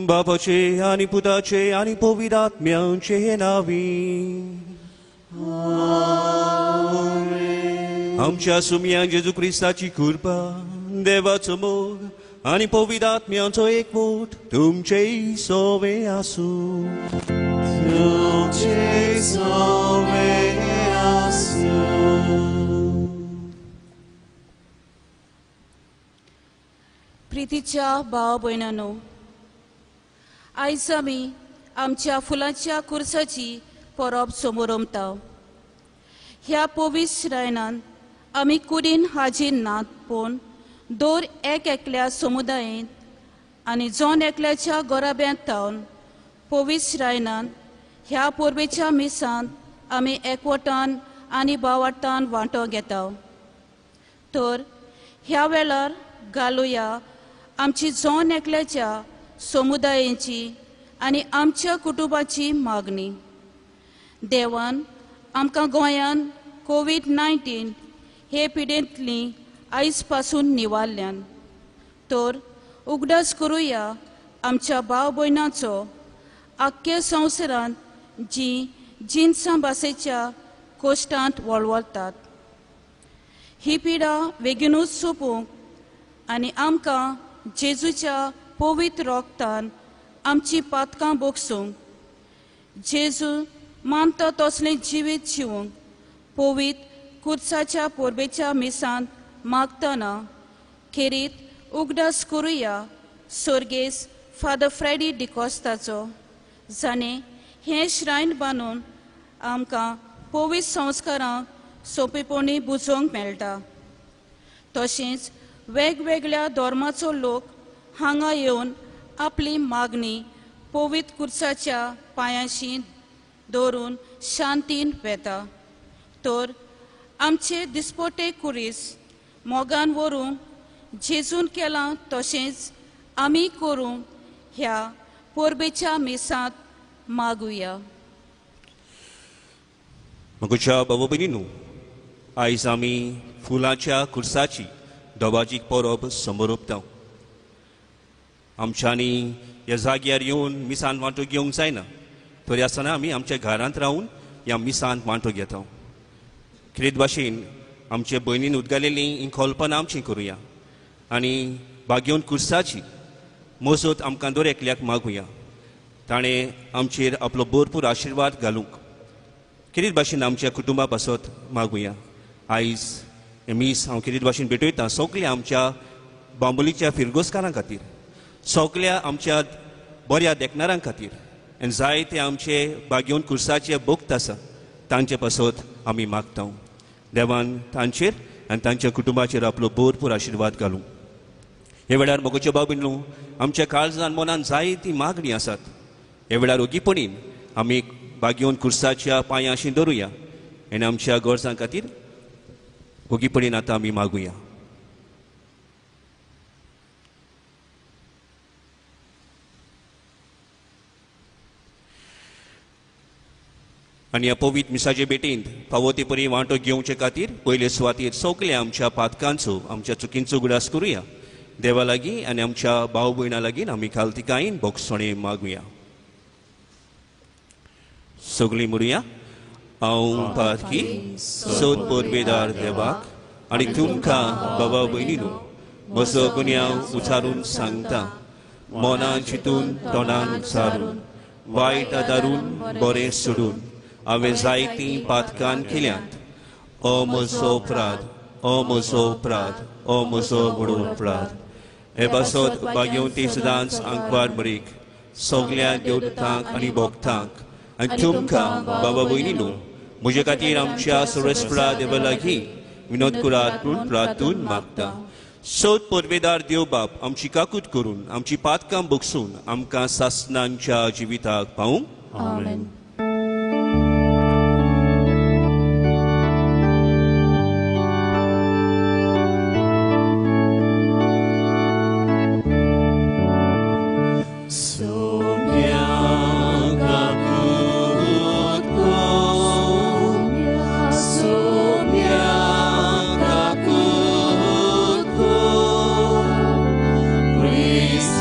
बापाचे आणि पुताचे आणि पवित्र आत्म्याचे नावी आमच्या सुम्या जेजू ख्रिस्ताची कृपा देवाचो मोग आणि पवित्र आत्म्याचो एकमूट तुमचे सोवे आसू तुमचे सोवे आसू. प्रितीच्या भाव भयणांनो, आयज आमी आमच्या फुलांच्या कुर्साची परब समोरमता. ह्या पवित्र रायनान आमी कुडीन हाजीर नात पूण दर एकल्या समुदायान आनी जोन एकल्याच्या गोराब्यांत थावन पवित्र रायनान ह्या परबेच्या मिसांत आमी एकवटान आनी भावार्थान वांटो घेता. तर ह्या वेळार घालुया आमची जोन एकल्याच्या समुदायांची आनी आमच्या कुटुंबाची मागणी. देवान आमकां गोंयान कोविड-19 हे पिडेंतली आयज पासून निवारल्यान. तर उगडास करुया आमच्या भाव भयणांचो आख्ख्या संवसारांत जी जिन्सां भाशेच्या कोश्टांत वळवळटात. ही पिडा बेगीनूच सोंपूंक आनी आमकां जेजूच्या पवित्र रोगतान आमची पातकां बोगसूंक जेजू मानता तसलें जिवीत जिवंक पवित्र कुर्साच्या परबेच्या मिसांत मागतना खेरीत उगडास करुया सर्गेस फादर फ्रेडी डिकॉस्ताचो जाणें हें श्रायन बांदून आमकां पवित्र संस्कारां सोंपेपणी बुजोवंक मेळटा. तशेंच वेगवेगळ्या धर्माचो लोक हांगा येवन आपली मागणी पवित्र कुर्साच्या पांयांशी दवरून शांतीन वेता. तर आमचे दिसपटे कुरीस मोगान व्हरूंक जेजून केलां तशेंच आमी करूंक ह्या परबेच्या मिसांत मागुया. म्हज्या भाव भयणींनो, आयज आमी फुलांच्या कुर्साची दोबाजीक परब समोरपता. आमच्यांनी ह्या जाग्यार येवन मिसांत वांटो घेवंक जायना, तरी आसतना आमी आमच्या घरांत रावन ह्या मिसांत वांटो घेता. खेरीत भाशेन आमचे भयणीन उदगालेलीं ही कल्पना आमची करुया आनी बागेवन कुर्साची मजत आमकां दर एकल्याक मागुया. ताणें आमचेर आपलो भरपूर आशिर्वाद घालूंक खेरीत भाशेन आमच्या कुटुंबा पासत मागुया. आयज हे मीस हांव खेरीत भाशेन भेटयता सगल्या आमच्या बांबोलीच्या फिरगोसकारां खातीर, सगल्या आमच्या बऱ्या देखणारां खातीर आनी जायते आमचे बागेवन कुर्साचे भक्त आसा तांचे पासत आमी मागता. देवान तांचेर आनी तांच्या कुटुंबाचेर आपलो भरपूर आशिर्वाद घालूं. हे वेळार मोगोच्यो भाव भयणींनो, आमच्या काळजान मनान जायती मागणी आसात. हे वेळार ओगीपणीन आमी बागेवन कुर्साच्या पांयांशी धरुया आनी आमच्या गोरजां खातीर ओगीपणीन आतां आमी मागुया. आनी ह्या पवित्र मिसाचे भेटेंत फावो ते परी वांटो घेवचे खातीर पयले सुवातेर सगल्या आमच्या पातकांचो आमच्या चुकींचो उगडास करुया. देवा लागीं आनी आमच्या भाव भयणां लागीं आमी खालतिकायेन बोगसणे मागुया. सगळीं म्हणुया. हांव पातकी सोद परबेदार देवाक आनी तुमकां बाबा भयणीनो म्हजो गुन्यांव उचारून सांगता. मनान चिंतून तोंडान उचारून वायट आदारून बरें सोडून हांवें जायतीं पातकां केल्यांत. ओ म्हजो अपराध, ओ म्हजो अपराध, ओ म्हजो व्हडलो अपराध. हे पासत बागेवंती सदांच आंकवार बरीक सगल्या देवदूतांक आनी भक्तांक आनी तुमकां बाबा भयणीनो म्हजे खातीर आमच्या सर्वेस्परा देवा लागीं विनोद करात म्हूण प्रार्थून मागता. सोद परबेदार देव बाप आमची काकूट करून आमची पातकां बोगसून आमकां सासणांच्या जिविताक पावूंक. आमेन. Christ,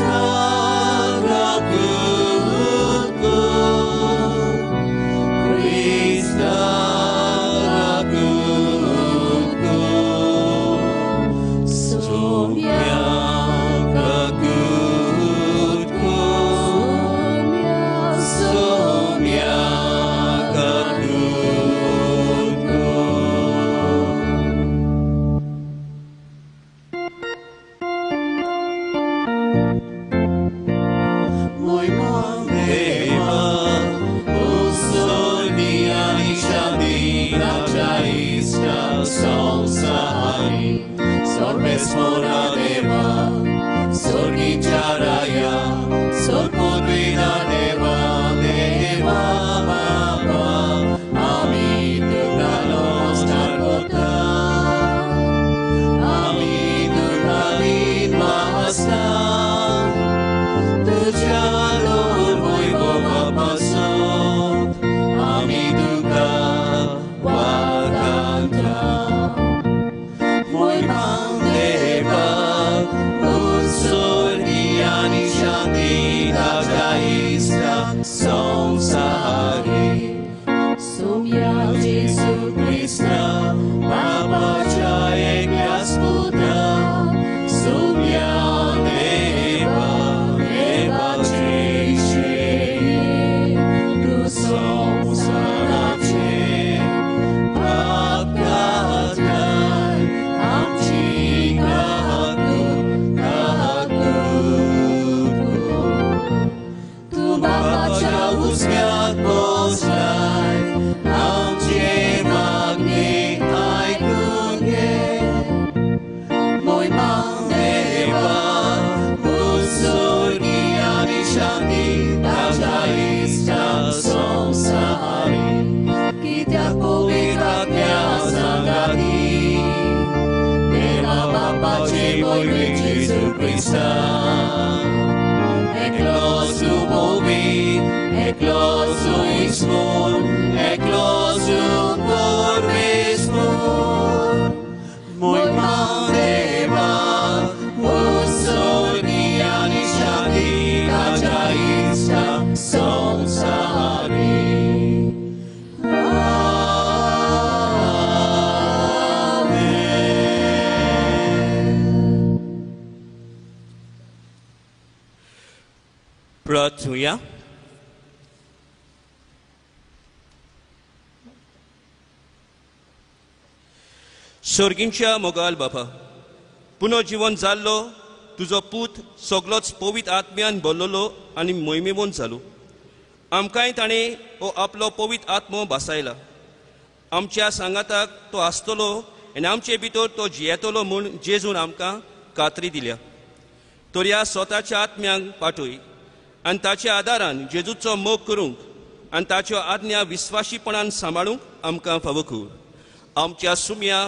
प्रार्थुया. सर्गींच्या मोगाल बापा, पुनर्जीवन जाल्लो तुजो पूत सगळोच पवित्र आत्म्यान भरलोलो आनी मोहिमेवंत जालो. आमकांय ताणें हो आपलो पवित्र आत्मो भासायला. आमच्या सांगाताक तो आसतलो आनी आमचे भितर तो जियेतलो म्हूण जेजून आमकां खात्री दिल्या. तर ह्या स्वताच्या आत्म्यांक पाठय आनी ताच्या आदारान जेजूचो मोग करूंक आनी ताच्यो आज्ञा विस्वाशीपणान सांबाळूंक आमकां फावो कर. आमच्या सुम्या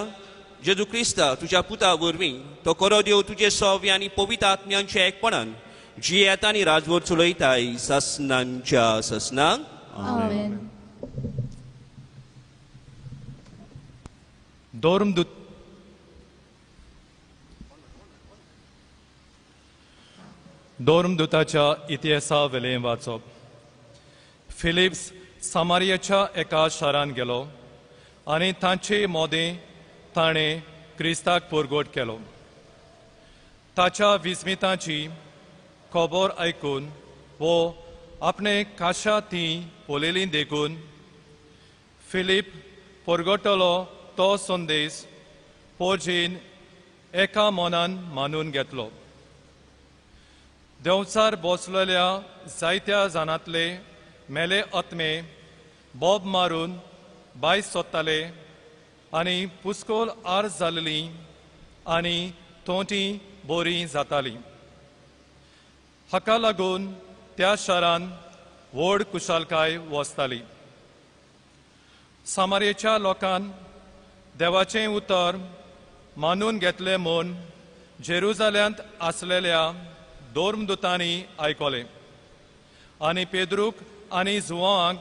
जेजू क्रिस्ता तुज्या पुता वरवीं तो करो देव तुजे सव्य आनी पवित्र आत्म्यांच्या एकपणान जियेत आनी राजवट चलयताय ससनांच्या ससनांक. आमेन. दोर्मदूताच्या इतिहासा वेलें वाचप. फिलिप्स सामारियाच्या एका शारान गेलो आनी तांचे मोदें ताणें क्रिस्ताक परगट केलो. ताच्या विस्मिताची खबर आयकून वो आपणे काशा ती पळयली देखून फिलीप परगटलो तो संदेश पोरजीन एका मनान मानून घेतलो. देंवचार बसलेल्या जायत्या जाणांतले मेले आत्मे बोब मारून भायर सोदताले आनी पुस्कोल आर्ज जाल्ली आनी तोंटी बरी जाताली. हाका लागून त्या शारान व्हड कुशालकाय वसताली. सामारियाच्या लोकान देवाचें उतर मानून घेतलें म्हूण जेरुजाल्यांत आसलेल्या दोर्मदूतांनी आयकलें आनी पेद्रूक आनी जुवांक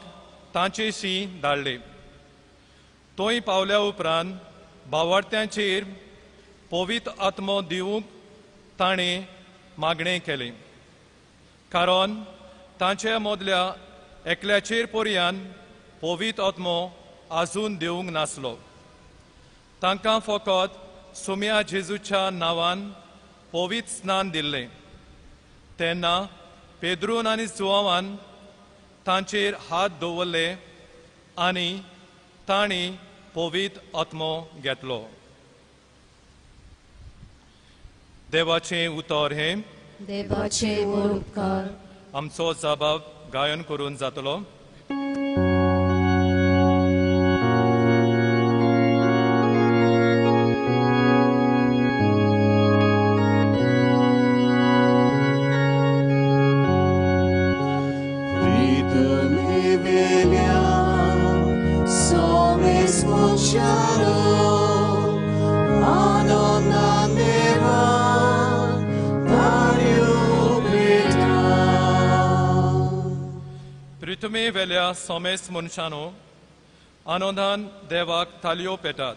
तांचेशी धाडले. थंय पावल्या उपरांत भावार्थ्यांचेर पवित्र आत्मो दिवूंक ताणें मागणें केलें. कारण तांच्या मदल्या एकल्याचेर पर्यान पवित्र आत्मो आजून दिवंक नासलो. तांकां फकत सुम्या जेजूच्या नांवान पवित्र स्नान दिल्लें. तेन्ना पेद्रून आनी जुवान तांचेर हात दवरले आनी तांणी पवित्र आत्मो घेतलो. देवाचें उतर हें देवाचे उपकार. आमचो जबाब गायन करून जातलो. तुमी वेल्या सोमेस मनशानो आनंदान देवाक तालयो पेटात.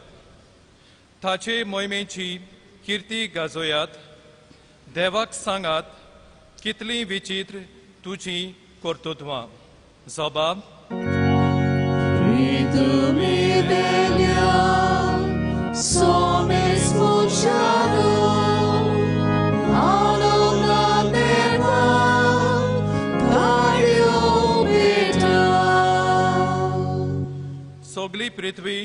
ताचे मोहिमेची कीर्ती गाजोयात. देवाक सांगात कितली विचित्र तुजी कर्तुत्वां. जबाब सगली पृथ्वी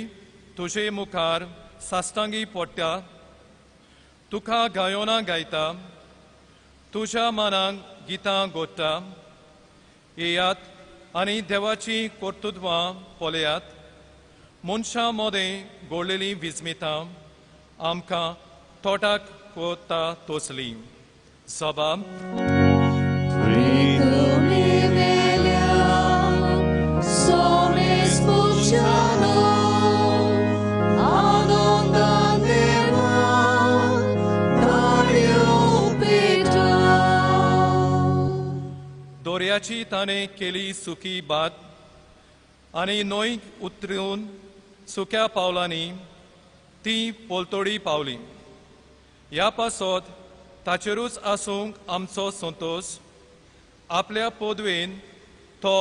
तुजे मुखार साश्टांगी पडटा. तुका गायोना गायता. तुज्या मनाक गितां गोडटा. येयात आनी देवाची कर्तुत्वां पळयात. मनशां मदें घडलेलीं विस्मितां आमकां तोटाक कोता तोसली. जबाब दोर्याची ताणें केली सुकी बात आनी न्हंय उतरून सुक्या पावलांनी ती पोलतोडी पावली. ह्या पासत ताचेरूच आसूंक आमचो संतोश. आपल्या पदवेन तो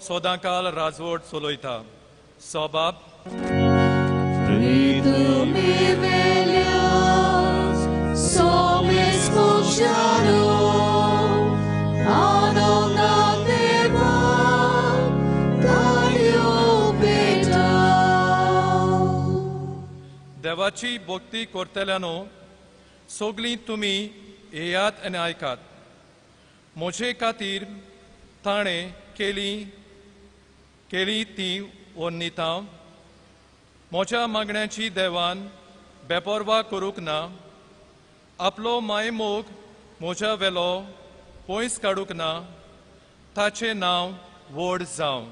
सदांकाल राजवट चलयता. जबाब Somos देवाची भक्ती करतल्यानो सगळीं तुमी येयात आनी आयकात. म्हजे खातीर ताणें केली ती वर्णितां. म्हज्या मागण्यांची देवान बेपरवा करूंक ना. आपलो मायमोग म्हज्या वेलो पयस काडूंक ना. ताचें नांव व्हड जावं.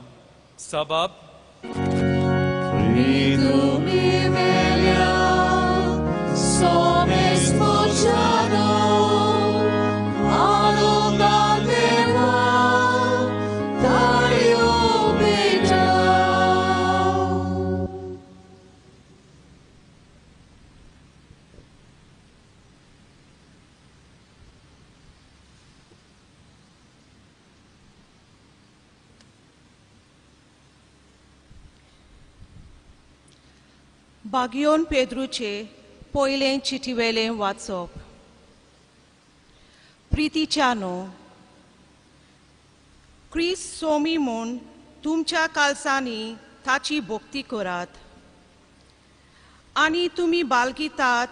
सबाब बागियोन पेद्रूचे पयलें चिटीवेलें वाचप. प्रितीच्यानो, क्रिस्त सोमी म्हूण तुमच्या कालसांनी ताची भक्ती करात आनी तुमी बाळगितात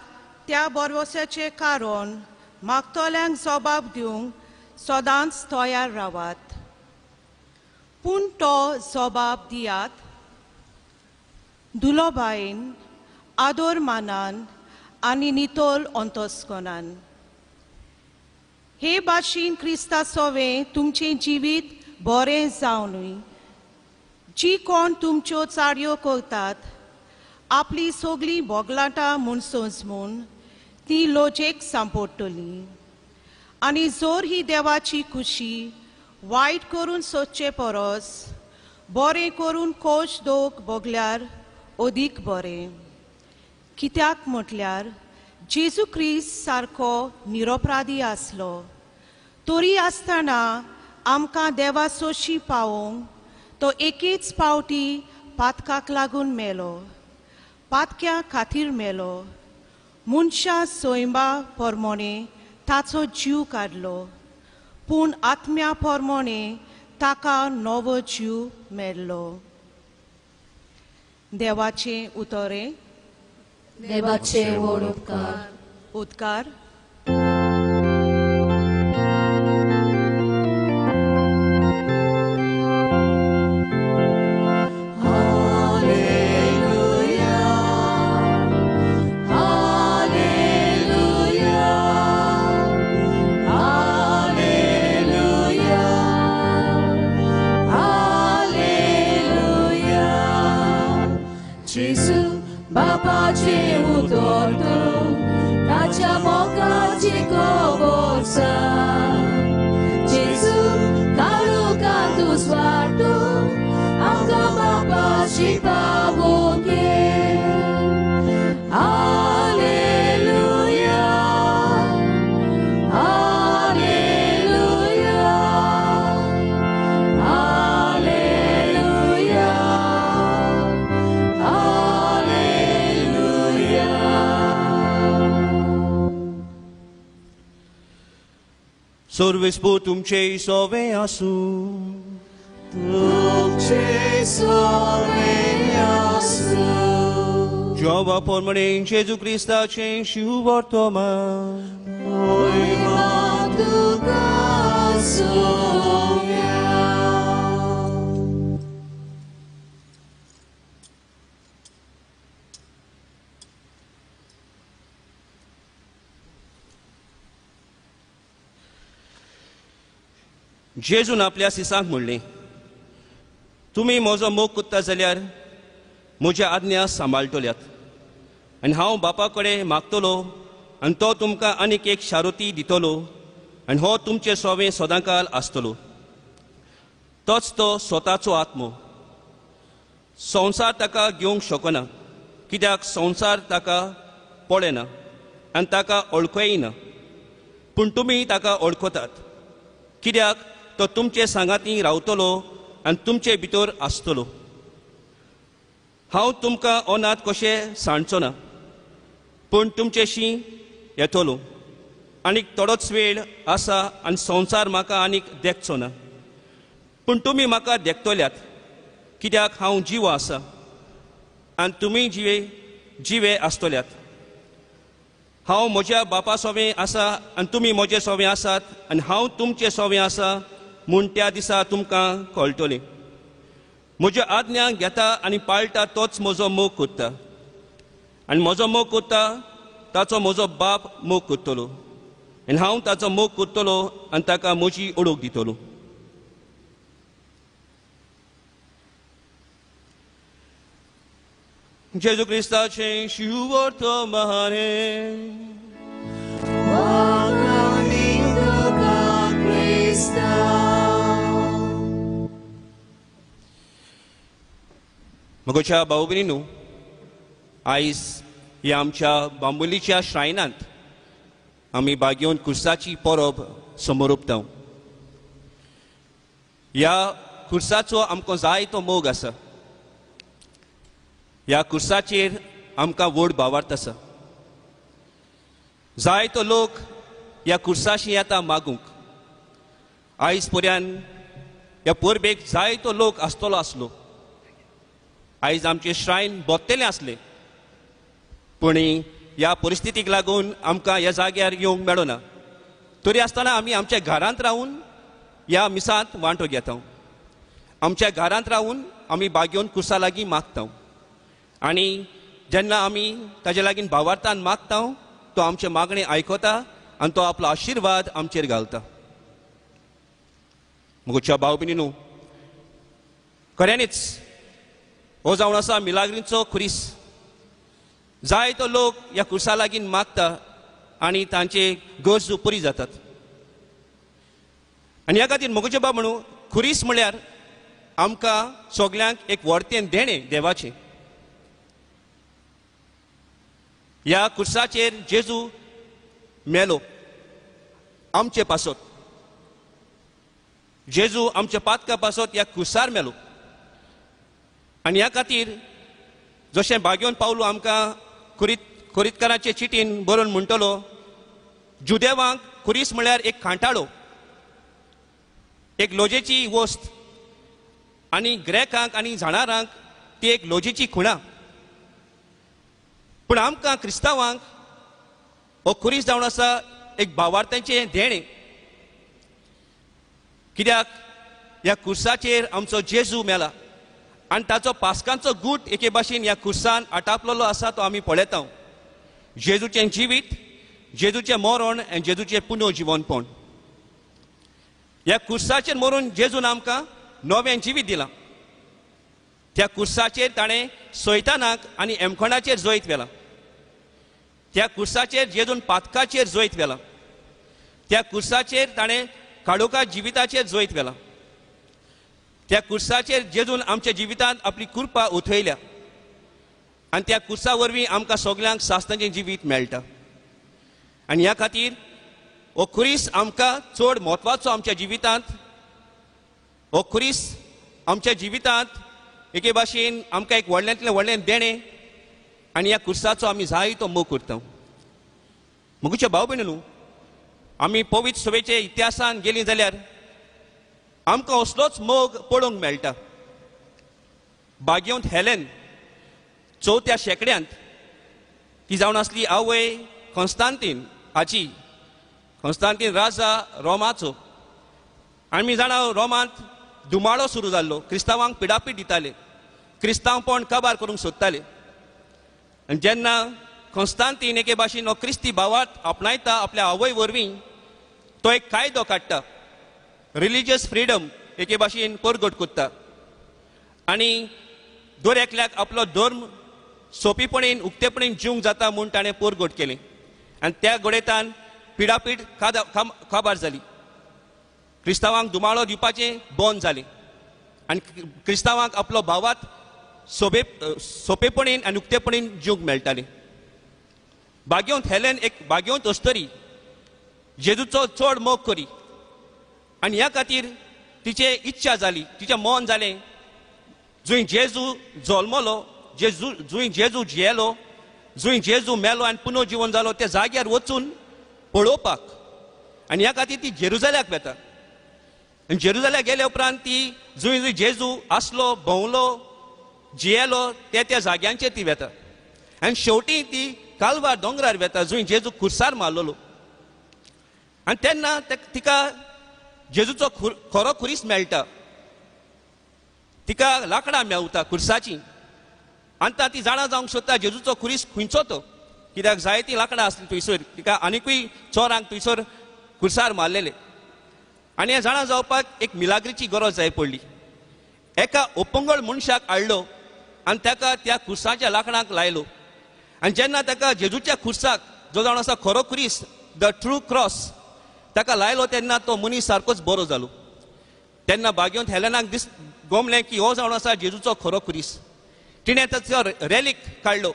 त्या बरवसाचें कारण मागतल्यांक जबाब दिवंक सदांच तयार रावात. पूण तो जबाब दियात दुलोबायेन, आदर मानान आनी नितोल अंतस्कोनान. हे भाशेन क्रिस्ता सोवें तुमचें जिवीत बरें जावनूय. जी कोण तुमच्यो चाडयो करतात आपली सगळीं बोगलाटां म्हूण समजून ती लोजेक सांपडटली. आनी जर ही देवाची खुशी वायट करून सोदचे परस बरें करून खोश दोग बोगल्यार अदीक बरें. कित्याक म्हटल्यार जेजू क्रिस्त सारको निरपराधी आसलो तरी आसतना आमकां देवा सोशी पावोवंक तो एकेच पावटी पातकाक लागून मेलो. पातक्या खातीर मेलो. मनशा सोयंबा पोरमोणे ताचो जीव काडलो. पूण आत्म्या पोरमोणे ताका नवो जीव मेळ्ळो. देवाचे उतोरे. देवाचे व्हड उपकार. उद्गार. Bapacie utorto, tacia mocaci coborsa. Gesù, caro canto sguardo, anche bapaci pavonche. Alleluia, alleluia, alleluia. सर्वेस्पो तुमचे सोवे आसूं. तुमचे सोवे आसूं. जेवा पोरमणे जेजू क्रिस्ताचें शिव वर्तमान. Oima tuka sovia. जेजून आपल्या सिसांक म्हणलें, तुमी म्हजो मोग कुत्ता जाल्यार म्हज्या आज्ञा सांबाळटल्यात. आनी हांव बापा कडेन मागतलो आनी तो तुमकां आनीक एक शारोती दितलो आनी हो तुमचें सोवें सदांकाल आसतलो. तोच तो स्वताचो आत्मो. संवसार ताका घेवंक शकना कित्याक संवसार ताका पळयना आनी ताका वळखूय ना. पूण तुमी ताका वळखतात कित्याक तो तुमचे सांगाती रावतलो आनी तुमचे भितर आसतलो. हांव तुमकां अनाथ कशें सांडचो ना पूण तुमचेशी येतलो. आनीक थोडोच वेळ आसा आनी संवसार म्हाका आनीक देखचो ना. पूण तुमी म्हाका देखतल्यात कित्याक हांव जिवो आसा आनी तुमी जिवे आसतल्यात. हांव म्हज्या बापा सोबे आसा आनी तुमी म्हजे सोबे आसात आनी हांव तुमचे सोबे आसा म्हूण त्या दिसा तुमकां कळटलें. म्हज्यो आज्ञा घेता आनी पाळटा तोच म्हजो मोग कोत्ता आनी म्हजो मोग कोत्ता ताचो म्हजो बाप मोग कोत्तलो आनी हांव ताचो मोग कोत्तलो आनी ताका म्हजी ओळख दितलो. जेजू क्रिस्ताचें शिवर्थ महारे म्हज्या भाऊ भयणींनो, आयज ह्या आमच्या बांबोलीच्या श्रायनांत आमी बागेवन खुर्साची परब समोर ओंपता. ह्या खुर्साचो आमकां जाय तो मोग आसा. ह्या खुर्साचेर आमकां व्हड भावार्थ आसा. जाय तो लोक ह्या खुर्साशी येता मागूंक. आयज पर्यान ह्या परबेक जाय तो लोक आसलो. आयज आमचें श्रायन बोत्तेलें आसलें, पूण ह्या परिस्थितीक लागून आमकां ह्या जाग्यार येवंक मेळना. तरी आसतना आमी आमच्या घरांत रावून ह्या मिसांत वांटो घेता. आमच्या घरांत रावून आमी बागेवन खुर्सा लागीं मागता आनी जेन्ना आमी ताजे लागीं भावार्थान मागता तो आमचें मागणें आयकता आनी तो आपलो आशिर्वाद आमचेर घालता. म्हज्या भाव भयणींनो, खऱ्यांनीच हो जावन आसा मिलाग्रींचो खुरीस. जाय तो लोक ह्या खुर्सा लागीं मागता आनी तांचे गरजो पुरी जातात. आनी ह्या खातीर म्हजे बाब म्हणू खुरीस म्हळ्यार आमकां सगल्यांक एक व्हडतें देणें देवाचें. ह्या खुर्साचेर जेजू मेलो आमचे पासत. जेजू आमच्या पातका पासत ह्या खुर्सार मेलो. आनी ह्या खातीर जशें बागेवन पावलो आमकां खोरीतकाराचे चिटीन बरोवन म्हणटलो, जुदेवांक खुरीस म्हळ्यार एक खांटाळो, एक लोजेची वस्त, आनी ग्रेकांक आनी झाडारांक ती एक लोजेची खुणां. पूण आमकां क्रिस्तांवांक हो खुरीस जावन आसा एक भावार्थाचें देणें. कित्याक ह्या खुर्साचेर आमचो जेजू मेला आनी ताचो पास्कांचो गूट एके भाशेन ह्या खुर्सान आटापलेलो आसा तो आमी पळयता. जेजूचें जिवीत, जेजूचें मरण आनी जेजूचें पुनर्जिवनपण. ह्या खुर्साचेर मरून जेजून आमकां नवें जिवीत दिलां. त्या खुर्साचेर ताणें सैतानाक आनी एमखणाचेर जैत वेला. त्या खुर्साचेर जेजून पातकाचेर जैत वेला. त्या खुर्साचेर ताणें काळोखा जिविताचेर जैत वेला. त्या खुर्साचेर जेजून आमच्या जिवितांत आपली कृपा उथयल्या आनी त्या खुर्सा वरवीं आमकां सगल्यांक सासणाचें जिवीत मेळटा. आनी ह्या खातीर हो खुरीस आमकां चड म्हत्वाचो आमच्या जिवितांत. हो खुरीस आमच्या जिवितांत एके भाशेन आमकां एक व्हडल्यांतलें व्हडलें देणें आनी ह्या खुर्साचो आमी जाय तो मोग करता. म्हज्या भाव भयणींनो, आमी पवित्र सभेचे इतिहासान गेलीं जाल्यार आमकां असलोच मोग पळोवंक मेळटा. बागेवंत हेलेन 4थ्या शेंकड्यांत ती जावन आसली आवय कॉन्स्टांतीन हाची. कॉन्स्टांतीन राजा रोमाचो. आमी जाणा रोमांत दुमाळो सुरू जाल्लो. क्रिस्तांवांक पिडापीड दिताले, क्रिस्तांवपण काबार करूंक सोदताले. आनी जेन्ना कॉन्स्टांतीन एके भाशेन हो क्रिस्ती भावार्थ आपणायता आपल्या आवय वरवीं, तो एक कायदो काडटा. रिलिजियस फ्रिडम एके भाशेन परगट कोत्ता आनी दर एकल्याक आपलो धर्म सोंपेपणीन उक्तेपणीन जिवंक जाता म्हूण ताणें परगट केलें. आनी त्या घडयेंतान पिडापीड काबार जाली. क्रिस्तांवांक दुमाळो दिवपाचें बंद जालें आनी क्रिस्तांवांक आपलो भावार्थ सोंपेपणीन आनी उक्तेपणीन जिवंक मेळटालें. बागेवंत हेलेन एक बागेवंत अस्तरी, जेजूचो चड मोग करी आनी ह्या खातीर तिचे इच्छा जाली, तिचें मन जालें जंय जेजू जल्मलो, जंय जेजू जियेलो, जंय जेजू मेलो आनी पुनर्जीवन जालो त्या जाग्यार वचून पळोवपाक. आनी ह्या खातीर ती जेरुजाल्याक वेता. आनी जेरुजाल्याक गेले उपरांत ती जंय जंय जेजू आसलो, भोंवलो, जियेलो त्या जाग्यांचेर ती वेता. आनी शेवटी ती कालवार दोंगरार वेता जंय जेजू खुर्सार मारलोलो आनी तेन्ना तिका जेजूचो खरो खुरीस मेळटा तिका लांकडां मेवता खुर्साची आनी ती जाणा जावंक सोदता जेजूचो खुरीस खंयचो तो कित्याक जायतीं लांकडां आसलीं थंयसर तिका आनिकूय चोरांक थंयसर खुर्सार मारलेले आनी हें जाणा जावपाक एक मिलाग्रीची गरज जाय पडली एका ओपंगळ मनशाक हाडलो आनी ताका त्या खुर्साच्या लांकडांक लायलो आनी जेन्ना ताका जेजूच्या खुर्साक जो जावन आसा खरो खुरीस द ट्रू क्रॉस ताका लायलो तेन्ना तो मनीस सारकोच बरो जालो तेन्ना भाग्यवंत हेलेनाक गमलें की हो जावन आसा जेजूचो खरो खुरीस तिणें ताचो रॅलीक काडलो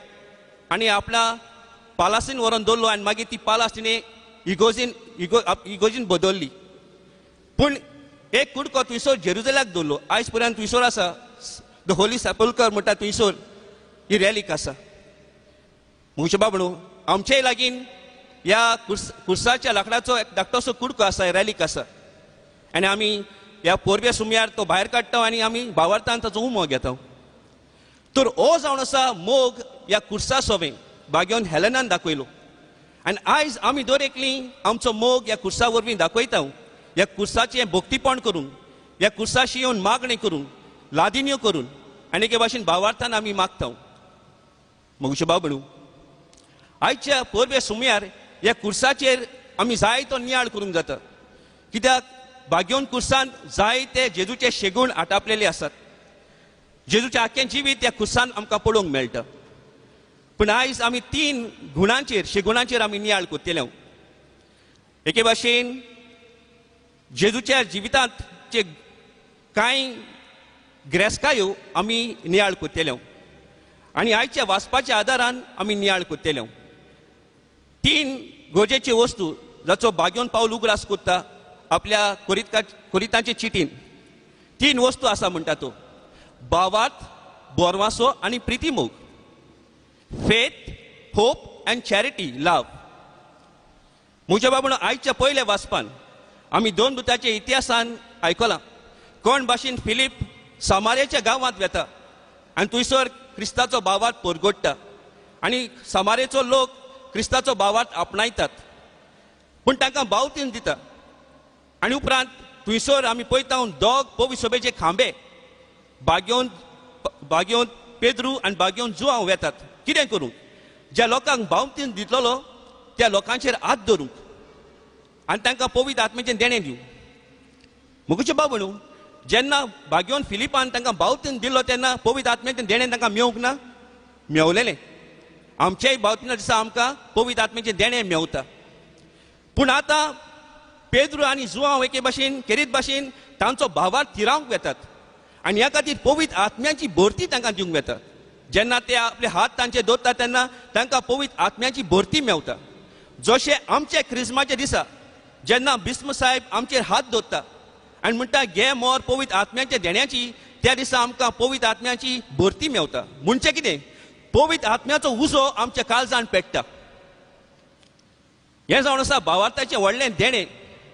आनी आपल्या पालासीन व्हरोन दवरलो आनी मागीर ती पालास तिणें इगोजीन बदलली पूण एक कुडको थंयसर जेरुजल्याक दवरलो आयज पर्यंत थंयसर आसा द होली सेपल्कर म्हणटा थंयसर ही रॅलीक आसा म्हजे बाबणू आमचेय लागीं ह्या खुर्साच्या लांकडाचो एक धाकटोसो कुडको आसा रॅलीक आसा आनी आमी ह्या पोरव्या सुमयार तो भायर काडटा आनी आमी भावार्थान ताचो उमो घेता तर हो जावन आसा मोग ह्या खुर्सा सोबे भाग्यवंत हेलेनान दाखयलो आनी आयज आमी दर एकलीं आमचो मोग ह्या खुर्सा वरवीं दाखयता ह्या खुर्साचें भोक्तीपण करून ह्या खुर्साशी येवन मागणी करून लादिन्यो करून आनी एके भाशेन भावार्थान आमी मागता म्हजे बाबणू आयच्या पोरव्या सुमयार ह्या खुर्साचेर आमी जायतो नियाळ करूंक जाता कित्याक भाग्यवंत खुर्सान जायते जेजूचे शेगूण आटापलेले आसात जेजूचें आख्खें जिवीत ह्या खुर्सान आमकां पळोवंक मेळटा पूण आयज आमी 3 गुणांचेर शेगुणांचेर आमी नियाळ कोत्तेले एके भाशेन जेजूच्या जिवितांत कांय ग्रेस्कायो आमी नियाळ कोत्तेल्यो आनी आयच्या वाचपाच्या आदारान आमी नियाळ कोत्तेल्यो 3 गरजेच्यो वस्तू जाचो भाग्यवंत पावल उगडास कोत्ता आपल्या कोरितांचे चिटीन 3 वस्तू आसा म्हणटा तो भावार्थ बोरवासो आनी प्रिती मोग फेथ होप अँड चॅरिटी लव म्हज्या बाबून आयच्या पयल्या वाचपान आमी 2 दुतांच्या इतिहासान आयकलां कोण भाशेन फिलीप सामार्याच्या गांवांत वेता आनी थंयसर क्रिस्ताचो भावार्थ परगडटा आनी सामारेचो लोक क्रिस्ताचो भावार्थ आपणायतात पूण तांकां बावतीन दिता आनी उपरांत थंयसर आमी पळयता 2 पवित्र सभेचे खांबे भाग्यवंत पेद्रू आनी भाग्यवंत जुआंव वेतात कितें करूंक ज्या लोकांक बावतीन दितलो त्या लोकांचेर हात धरूंक आनी तांकां पवित्र आत्म्याचें देणें दिवंक मुगुचे बाबणू जेन्ना भाग्यवंत फिलिपान तांकां बावतीन दिल्लो तेन्ना पवित्र आत्म्याचें देणें तांकां मेवंक ना मेवलेलें आमच्याय बावतिना दिसा आमकां पवित्र आत्म्याचें देणें मेवता पूण आतां पेद्रू आनी जुआंव एके भाशेन खेरीत भाशेन तांचो भावार्थ थिरावंक वेतात आनी ह्या खातीर पवित्र आत्म्याची भरती तांकां दिवंक वेता जेन्ना ते आपले हात तांचे दवरतात तेन्ना तांकां पवित्र आत्म्याची भरती मेवता जशें आमचे क्रिस्माचे दिसा जेन्ना बिस्म साहेब आमचेर हात दवरता आनी म्हणटा घे मोर पवित्र आत्म्याच्या देण्याची त्या दिसा आमकां पवित्र आत्म्याची भरती मेवता म्हणचें कितें पवित्र आत्म्याचो उजो आमच्या काळजान पेट्टा हें जावन आसा भावार्थाचें व्हडलें देणें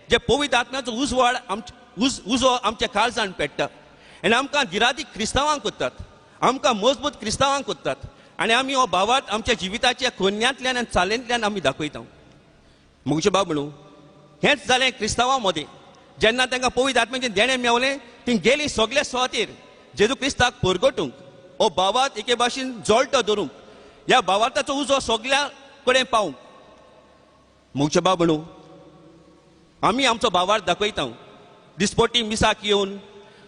जे पवित्र आत्म्याचो उजो आमच्या काळजान पेट्टा आनी आमकां गिरातीक क्रिस्तांवांक कोत्तात आमकां मजबूत क्रिस्तांवांक कोत्तात आनी आमी हो भावार्थ आमच्या जिविताच्या कोन्यांतल्यान आनी चालेंतल्यान आमी दाखयता मुगचे बाबणू हेंच जालें क्रिस्तांवां मदें जेन्ना तांकां पवित्र आत्म्याचें देणें मेवलें ती गेलीं सगल्या सुवातेर जेजू क्रिस्ताक परगटूंक हो भावार्थ एके भाशेन जोळटो धरूंक ह्या भावार्थाचो उजो सगल्या कडेन पावूंक मुगचे बाबणू आमी आमचो भावार्थ दाखयता दिसपट्टी मिसाक येवन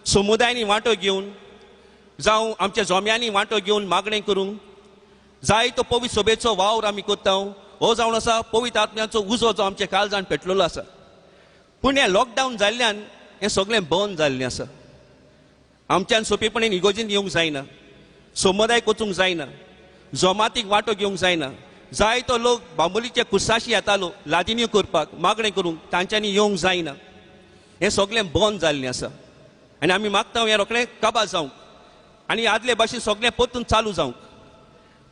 समुदायांनी वांटो घेवन जावं आमच्या जोम्यांनी वांटो घेवन मागणें करूंक जाय तो पवित्र सभेचो वावर आमी कोत्ता हो जावन आसा पवित्र आत्म्याचो उजो जो आमच्या काळजान पेटलेलो आसा पूण हें लॉकडावन जाल्ल्यान हें सगळें बंद जाल्लें आसा आमच्यान सोंपेपणीन इगोजीन येवंक जायना समुदायाक वचूंक जायना जोमातीक वांटो घेवंक जायना जाय तो लोक बांबोलीच्या खुर्साशी येतालो लादिन्यो करपाक मागणें करूंक तांच्यांनी येवंक जायना हें सगळें बंद जाल्लें आसा आनी आमी मागता हें रोखडें काबार जावंक आनी आदले भाशेन सगळें परतून चालू जावंक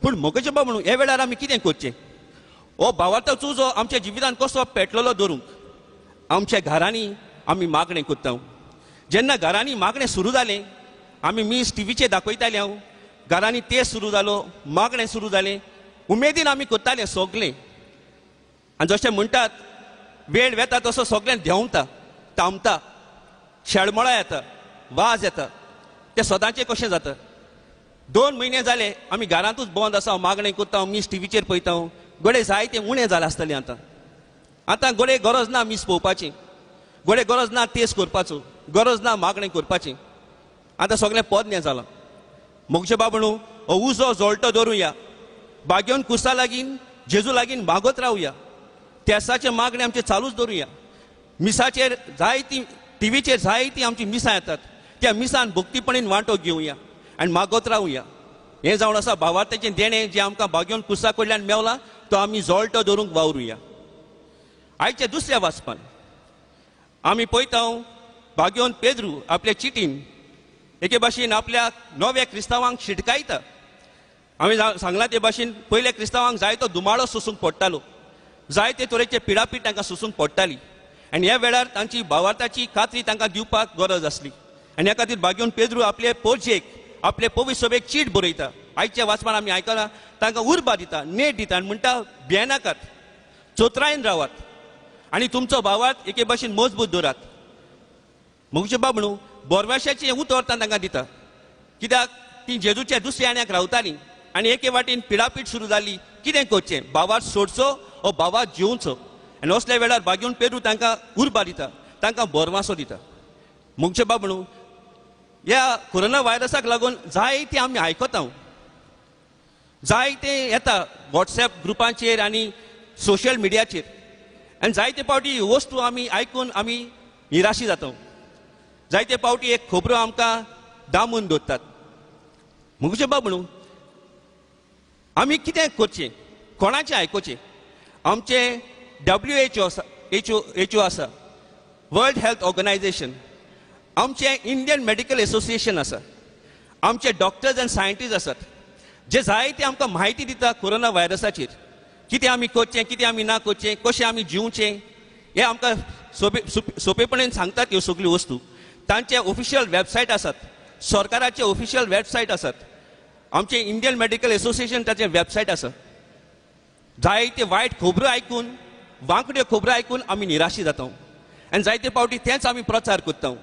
पूण मोगेचे बाबणू हे वेळार आमी कितें करचें हो भावार्थाचो उजो आमच्या जिवितान कसो पेटलेलो धरूंक आमच्या घरांनी आमी मागणें कोत्ता जेन्ना घरांनी मागणें सुरू जालें आमी मिस टीव्हीचेर दाखयताले घरांनी तेज सुरू जालो मागणें सुरू जालें उमेदीन आमी करताले सगळें. आनी जशें म्हणटात वेळ वेता तसो सगळें देंवता, थांबता, शेळमळा येता, वाज येता. तें सदांचें कशें जाता. 2 म्हयने जाले आमी घरांतूच बंद आसा, मागणें करता, मीस टीव्हीचेर पळयता. गडे जायतें उणें जालें आसतलें आतां गडे गरज ना मीस पळोवपाची, गडे गरज ना तेस करपाचो, गरज ना मागणें करपाची. आतां सगळें पोरणें जालां. मोगचे बाबणू हो उजो जळटो दवरुया, बागेवन कुर्सा लागीं जेजू लागीं मागत रावया. तेसाचे मागणें आमचे चालूच दवरुया. मिसाचेर जायतीं टीव्हीचेर जायतीं आमची मिसां येतात. त्या मिसान भक्तीपणीन वांटो घेवया आनी मागत रावया. हें जावन आसा भावार्थाचें देणें जें आमकां बागेवन कुर्सा कडल्यान मेवलां तो आमी जळटो दवरूंक वावरुया. आयच्या दुसऱ्या वाचपान आमी पळयता बागेवन पेद्रू आपल्या चिटीन एके भाशेन आपल्या नव्या क्रिस्तांवांक शिटकायता. हांवें सांगलां ते भाशेन पयल्या क्रिस्तांवांक जायतो दुमाळो सोसूंक पडटालो, जायते तरेचे पिडापीड तांकां सोसूंक पडटाली. आनी ह्या वेळार तांची भावार्थाची खात्री तांकां दिवपाक गरज आसली. आनी ह्या खातीर बागेवन पेद्रू आपले पोरजेक आपले पवित्र सभेक चीट बरयता. आयच्या वाचपान आमी आयकलां तांकां उर्बा दिता, नेट दिता आनी म्हणटा भियेनाकात, चोत्रायन रावात आनी तुमचो भावार्थ एके भाशेन मजबूत दवरात. मोगचे बाबणू बोरवाश्याचें उतर तांकां दिता, कित्याक ती जेजूच्या दुसऱ्या आण्याक रावतालीं आनी एके वाटेन पिडापीड सुरू जाली. कितें करचें, भावार्थ सोडचो ओ भावार्थ जिवचो. आनी असल्या वेळार बागेवन पेरू तांकां उर्बा दिता, तांकां बोरवासो दिता. मोगचे बाबणू ह्या कोरोना व्हायरसाक लागून जायते आमी आयकता, जायते येता वॉट्सॅप ग्रुपांचेर आनी सोशल मिडियाचेर. आनी जायते फावटी वस्तू आमी आयकून आमी निराशी जाता. जायते फावटी एक खबरो आमकां दामून दवरतात. मोगचे बाबणू आमी कितें करचें, कोणाचें आयकुचें. आमचे WHO आसा, वर्ल्ड हेल्थ ऑर्गनायझेशन, आमचे इंडियन मेडिकल एसोसिएशन आसा, आमचे डॉक्टर्स आनी सायंटिस्ट आसात जे जायते आमकां म्हायती दिता कोरोना व्हायरसाचेर. कितें आमी करचें, कितें आमी ना करचें, कशें आमी जिवचें, हें आमकां सोंपेपणेन सांगतात. ह्यो सगळ्यो वस्तू तांचे ऑफिशियल वेबसायट आसात, सरकाराचे ऑफिशियल वेबसायट आसात, आमचे इंडियन मेडिकल एसोसिएशन ताचें वेबसायट आसा. जायते वायट खबरो आयकून, वांकड्यो खबरो आयकून आमी निराशी जाता आनी जायते फावटी तेंच आमी प्रचार करता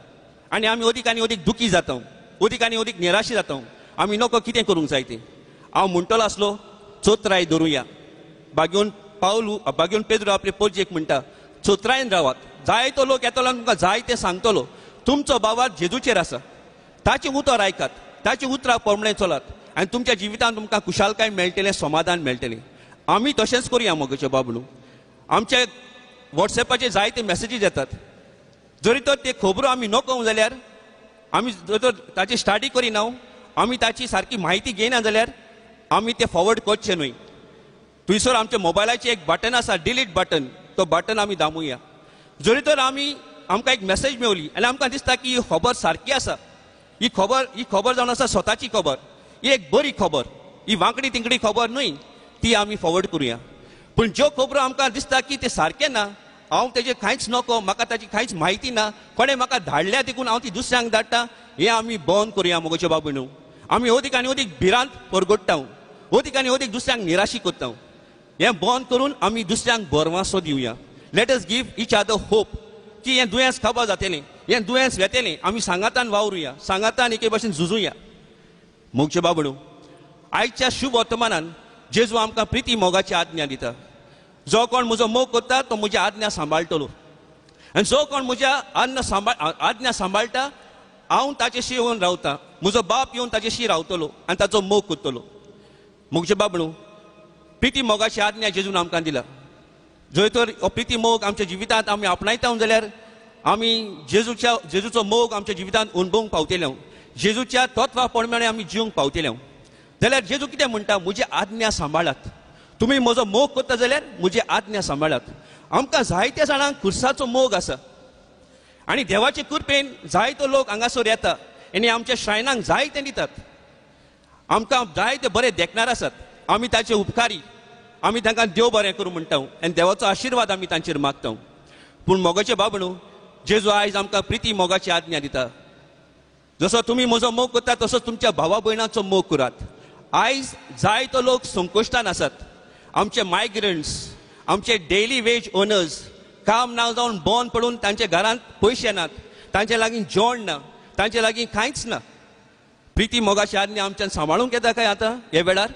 आनी आमी अदीक आनी अदीक दुखी जाता, अदीक आनी अदीक निराशी जाता. आमी नको कितें करूंक जाय तें. हांव म्हणटलो आसलो चोत्राय दवरुया. बागेवन पेद्रू आपले पोरजेक म्हणटा चोत्रायन रावात. जायतो लोक येतलो आनी तुमकां जायतें सांगतलो. तुमचो भावार्थ जेजूचेर आसा, ताचें उतर आयकात, ताचें उतरां प्रमाणें चलात आनी तुमच्या जिवितांत तुमकां खुशालकाय मेळटलें, समाधान मेळटलें. आमी तशेंच करुया. मोगचे बाबणू आमचे वॉट्सॅपाचेर जायते मॅसेजीस येतात. जरी तर ते खबरो आमी नकळो जाल्यार, आमी जर तर ताची स्टडी करिना, आमी ताची सारकी म्हायती घेयना जाल्यार आमी ते फॉरवर्ड करचें न्हय. थंयसर आमच्या मोबायलाचें एक बटन आसा, डिलीट बटन, तो बटन आमी दामुया. जरी तर आमकां एक मॅसेज मेवली आनी आमकां दिसता की ही खबर सारकी आसा, ही खबर जावन आसा स्वताची खबर, ही एक बरी खबर, ही वांकडी तिंकडी खबर न्हय, ती आमी फॉरवर्ड करुया. पूण ज्यो खबरो आमकां दिसता की ते सारकें ना, हांव तेजेर कांयच नको, म्हाका ताची कांयच म्हायती ना, कोणें म्हाका धाडल्या देखून हांव ती दुसऱ्यांक धाडटा, हें आमी बंद करुया. मोगचे बाबूनू आमी अदीक आनी अदीक भिरांत परगडटा, अदीक आनी अदीक दुसऱ्यांक निराशी करता. हें बंद करून आमी दुसऱ्यांक बोरवासो दिवया. Let us give each other hope की हें दुयेंस खबर जातलें, हें दुयेंस वेतेलें. आमी सांगातान वावरुया, सांगातान एके भाशेन झुजुया. मोगचे बाबणू आयच्या शुभ वर्तमानान जेजू आमकां प्रिती मोगाची आज्ञा दिता. जो कोण म्हजो मोग करता तो म्हज्या आज्ञा सांबाळटलो आनी जो कोण म्हज्या आज्ञा सांबाळटा हांव ताचेशी येवन रावता, म्हजो बाप येवन ताचेशी रावतलो आनी ताचो मोग करतलो. मोगचे बाबणू प्रिती मोगाची आज्ञा जेजून आमकां दिला. जर तर हो प्रिती मोग आमच्या जिवितांत आमी आपणायता जाल्यार आमी जेजूचो मोग आमच्या जिवितांत अणभवूंक पावतले, जेजूच्या तत्वा प्रमाणे आमी जिवंक पावतले. जाल्यार जेजू कितें म्हणटा, म्हजी आज्ञा सांबाळात. तुमी म्हजो मोग करता जाल्यार म्हजी आज्ञा सांबाळात. आमकां जायत्या जाणांक खुर्साचो मोग आसा आनी देवाचे कृपेन जायतो लोक हांगासर येता आनी आमच्या श्रायनांक जायते दितात. आमकां जायते बरे देखणार आसात, आमी ताचे उपकारी, आमी तांकां देव बरें करूं म्हणटा आनी देवाचो आशिर्वाद आमी तांचेर मागता. पूण मोगाचे बाबणू जेजू आयज आमकां प्रिती मोगाची आज्ञा दिता. जसो तुमी म्हजो मोग करता तसोच तुमच्या भावा भयणांचो मोग करात. आयज जायतो लोक संकोश्टान आसात, आमचे मायग्रंट्स, आमचे डेली वेज ओनर्स काम ना जावन बंद पडून तांच्या घरांत पयशे नात, तांचे लागीं जेवण ना, तांचे लागीं कांयच ना. प्रिती मोगाची आदली आमच्यान सांबाळूंक येता काय आतां हे वेळार?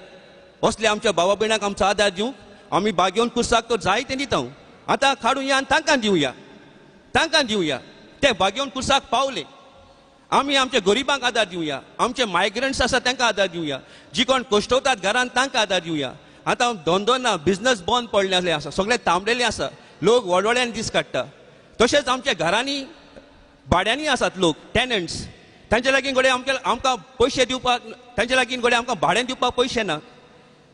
असले आमच्या भावा भयणाक आमचो आदार दिवंक आमी बागेवन कुर्साक तर जाय तें दिता. आतां काडुया आनी तांकां दिवया. ते बागेवन कुर्साक पावले. आमी आमच्या गरिबांक आदार दिवया, आमचे मायग्रंट्स आसा तांकां आदार दिवया, जी कोण कश्टवतात घरांत तांकां आदार दिवया. आतां धंदो ना, बिझनस बंद पडलेले आसा, सगळे थांबलेले आसा, लोक व्हडव्हड्यान दीस काडटा. तशेंच आमच्या घरांनी भाड्यांनी आसात लोक, टॅनंट्स, तांचे लागीं घोडे आमकां पयशे दिवपाक, तांचे लागीं घोडे आमकां भाड्यान दिवपाक पयशे ना.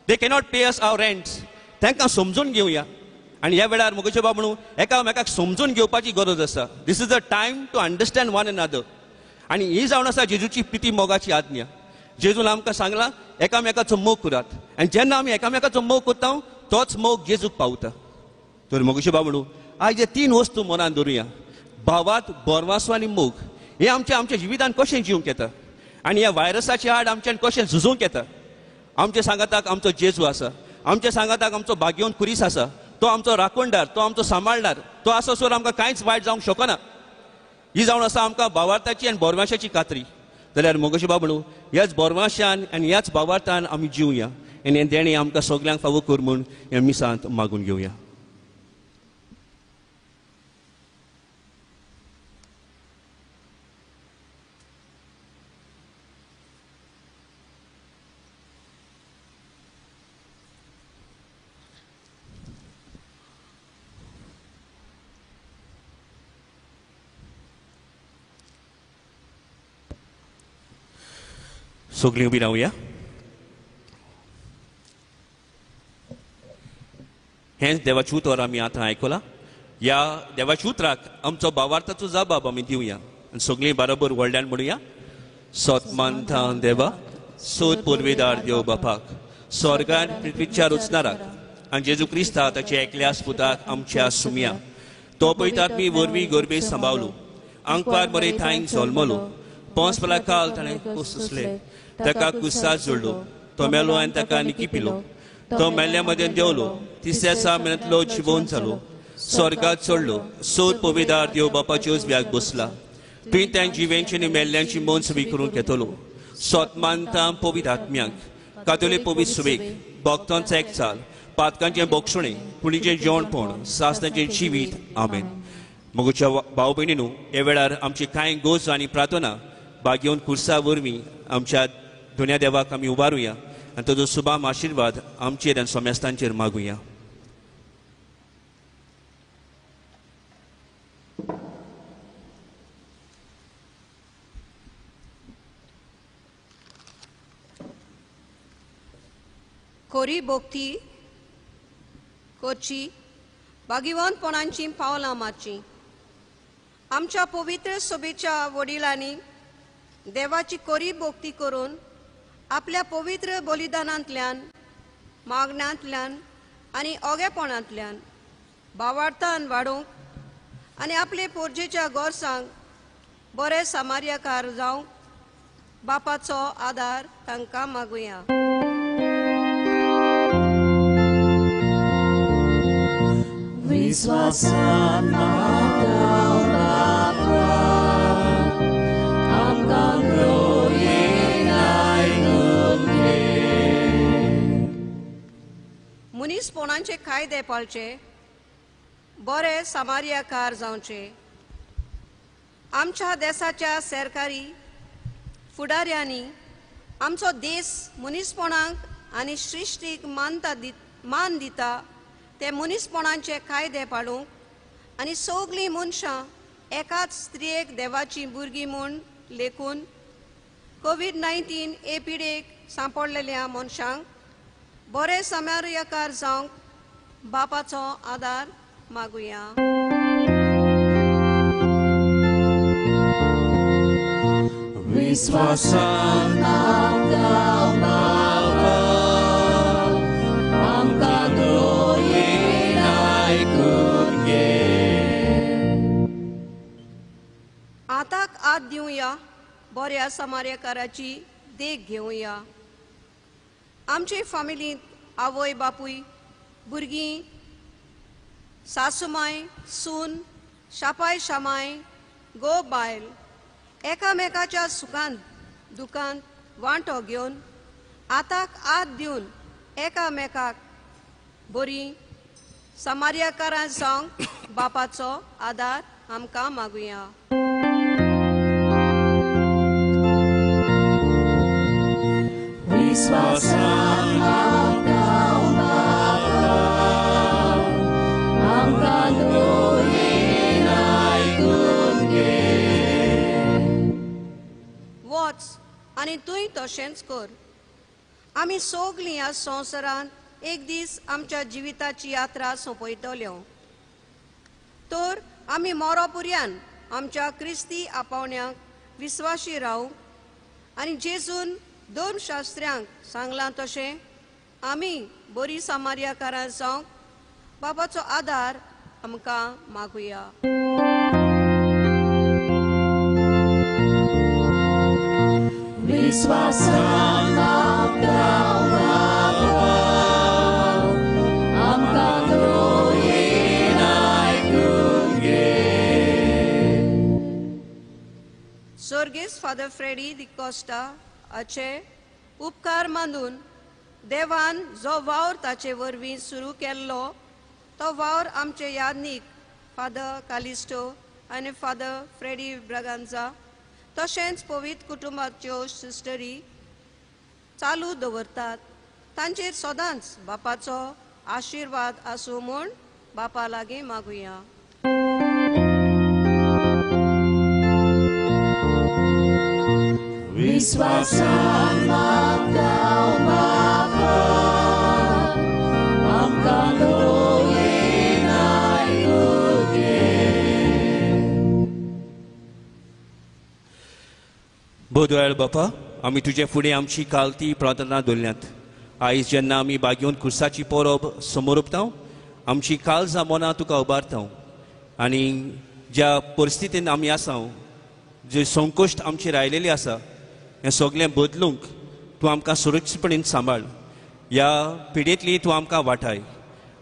They cannot pay us our rents. तांकां समजून घेवया. आनी ह्या वेळार मुगेचे बाबणू एकामेकाक समजून घेवपाची गरज आसा. This is a time to understand one another. आनी ही जावन आसा जेजूची प्रिती मोगाची आज्ञा. जेजून आमकां सांगलां एकामेकाचो मोग करात. आनी जेन्ना आमी एकामेकाचो मोग करता तोच मोग जेजूक पावता. तर मुगेचे बाबणू आयज हे 3 वस्तू मनान दवरुया. भावात, बोरवासो आनी मोग. हे आमच्या जिवितान कशें जिवंक येता आनी ह्या व्हायरसाची आड आमच्यान कशें झुजूंक येता. आमच्या सांगाताक आमचो जेजू आसा, आमच्या सांगाताक आमचो बागेवन कुरीस आसा, तो आमचो राखणदार, तो आमचो सांबाळणार, तो आसोसर आमकां कांयच वायट जावंक शकना. ही जावन आसा आमकां भावार्थाची आनी बोरवाशाची खात्री. जाल्यार मोगोशी बाबणू ह्याच बोरवाशान आनी ह्याच भावार्थान आमी जिवया आनी हें देणें आमकां सगल्यांक फावो कर म्हूण ह्या मिसांत मागून घेवया. सगळीं उबी रावया. हेंच देवाचें उतर आमी आतां आयकलां. ह्या देवाच्या उतराक आमचो भावार्थाचो जबाब आमी दिवया आनी सगळीं बरोबर व्हडल्यान म्हणुया. सोतमानथां देवा, सोद पुर्विदार देव बापाक, स्वर्गांत पृथ्वीच्या रुचणाराक आनी जेजू क्रिस्ता ताच्या एकल्या पुताक आमच्या सुमया. तो पळयतात मी वरवीं गोरबे सांबाळलो, आंकवार बरे थायंक जल्मलो, पोंस पला काल ताणें कुसले, ताका कुसात जोडलो, तो मेलो आनी ताका निकी पिलो, तो मेल्ल्या मदें देंवलो, तिसऱ्या दिसा मेळतलो जिवोवन जालो, स्वर्गात चडलो, सोद पविदार देव बापाच्या उजव्याक बसला. तुवें त्या जिवेंची आनी मेल्ल्यांची मोन सवी करून घेतलो. सोतमानतां पवित्र आत्म्याक, कातोले पवित्र सुवेक, भक्तांचो एकचाल, पातकांचें बोक्षणें, कुणीचें जेवणपण, सासणाचें जिवीत. आमेन. मोगोच्या भाव भयणीनो, हे वेळार आमची कांय गोज आनी प्रार्थना बागेवन कुर्सा वरवीं आमच्या दुन्या देवाक आमी उबारुया आनी ताजो सुभाम आशिर्वाद आमचेर आनी सोमेस्तांचेर मागुया. कोरी भोक्ती करची, बागीवनपणांची पावलां मारची. आमच्या पवित्र सभेच्या वडिलांनी देवाची कोरी भोक्ती करून आपल्या पवित्र बलिदानांतल्यान, मागण्यांतल्यान आनी ओगेपणांतल्यान भावार्थान वाडोवंक आनी आपले पोरजेच्या गोरसांक बरे सामार्यकार जावंक बापाचो आदार तांकां मागुया. विश्वासान मागतां बापा, आमकां ग्रोयेन आयकून घे. मनीसपणाचे कायदे पाळचे, बरे सामार्यकार जावचे. आमच्या देशाच्या सरकारी फुडाऱ्यांनी आमचो देश मनीसपणाक आनी सृश्टीक मान दिता ते मनीसपणाचे कायदे पाळूंक आनी सगळीं मनशां एकाच स्त्रियेक देवाची भुरगीं म्हूण लेखून कोविड-19 हे पिडेक सांपडलेल्या मनशांक बरे सामार्यकार जावंक बापाचो आदार मागुया. विश्वासान मागतां बापा, आमकां ग्रोयेन आयकून घे. आताक आत दिवया, बऱ्या समार्यकाराची देख घेवया. आमचे फामिलींत आवय बापूय भुरगीं, सासूमाय, सून, शापाय शामाय, गो बायल एकामेकाच्या सुखांत दुखांत वांटो घेवन आताक आत दिवन एकामेकाक बरी समार्याकारां जावंक बापाचो आदार आमकां मागुया. विश्वासान आमकां दोयेन आयकून घे. वच आनी तुय तशेंच कर. आमी सोगलीं ह्या संवसारांत एक दीस आमच्या जिविताची यात्रा सोंपयतल्यो. तर आमी मोरोपुर्यान आमच्या क्रिस्ती आपावण्यांक विस्वाशी रावूंक आनी जेजून 2 शास्त्र्यांक सांगलां तशें आमी बरी समार्याकारां जावंक बापाचो आदार आमकां मागुया. विश्वासान आमकां दोयेन आयकून घे. सर्गेस फादर फ्रेडी दी कॉस्टा हाचे उपकार मानून देवान जो वावर ताचे वरवीं सुरू केल्लो तो वावर आमचे यादनीक फादर कालिस्टो आनी फादर फ्रेडी ब्रागांजा तशेंच पवित्र कुटुंबाच्यो सिस्टरी चालू दवरतात. तांचेर सदांच बापाचो आशिर्वाद आसूं म्हूण बापा लागीं मागुया. विश्वासान आमकां दोयेन आयकून घे. बोदयाळ बापा, आमी तुजे फुडें आमची कालती प्रार्थना दवरल्यांत. आयज जेन्ना आमी बागेवन खुर्साची परब समोर उपतां, आमची काळजां मनां तुका उबारतां आनी ज्या परिस्थितीन आमी आसा, जे संकोश्ट आमचेर आयलेली आसा, हें सगळें बदलूंक तूं आमकां सुरक्षीतपणेन सांबाळ. ह्या पिडेंतली तूं आमकां वाटाय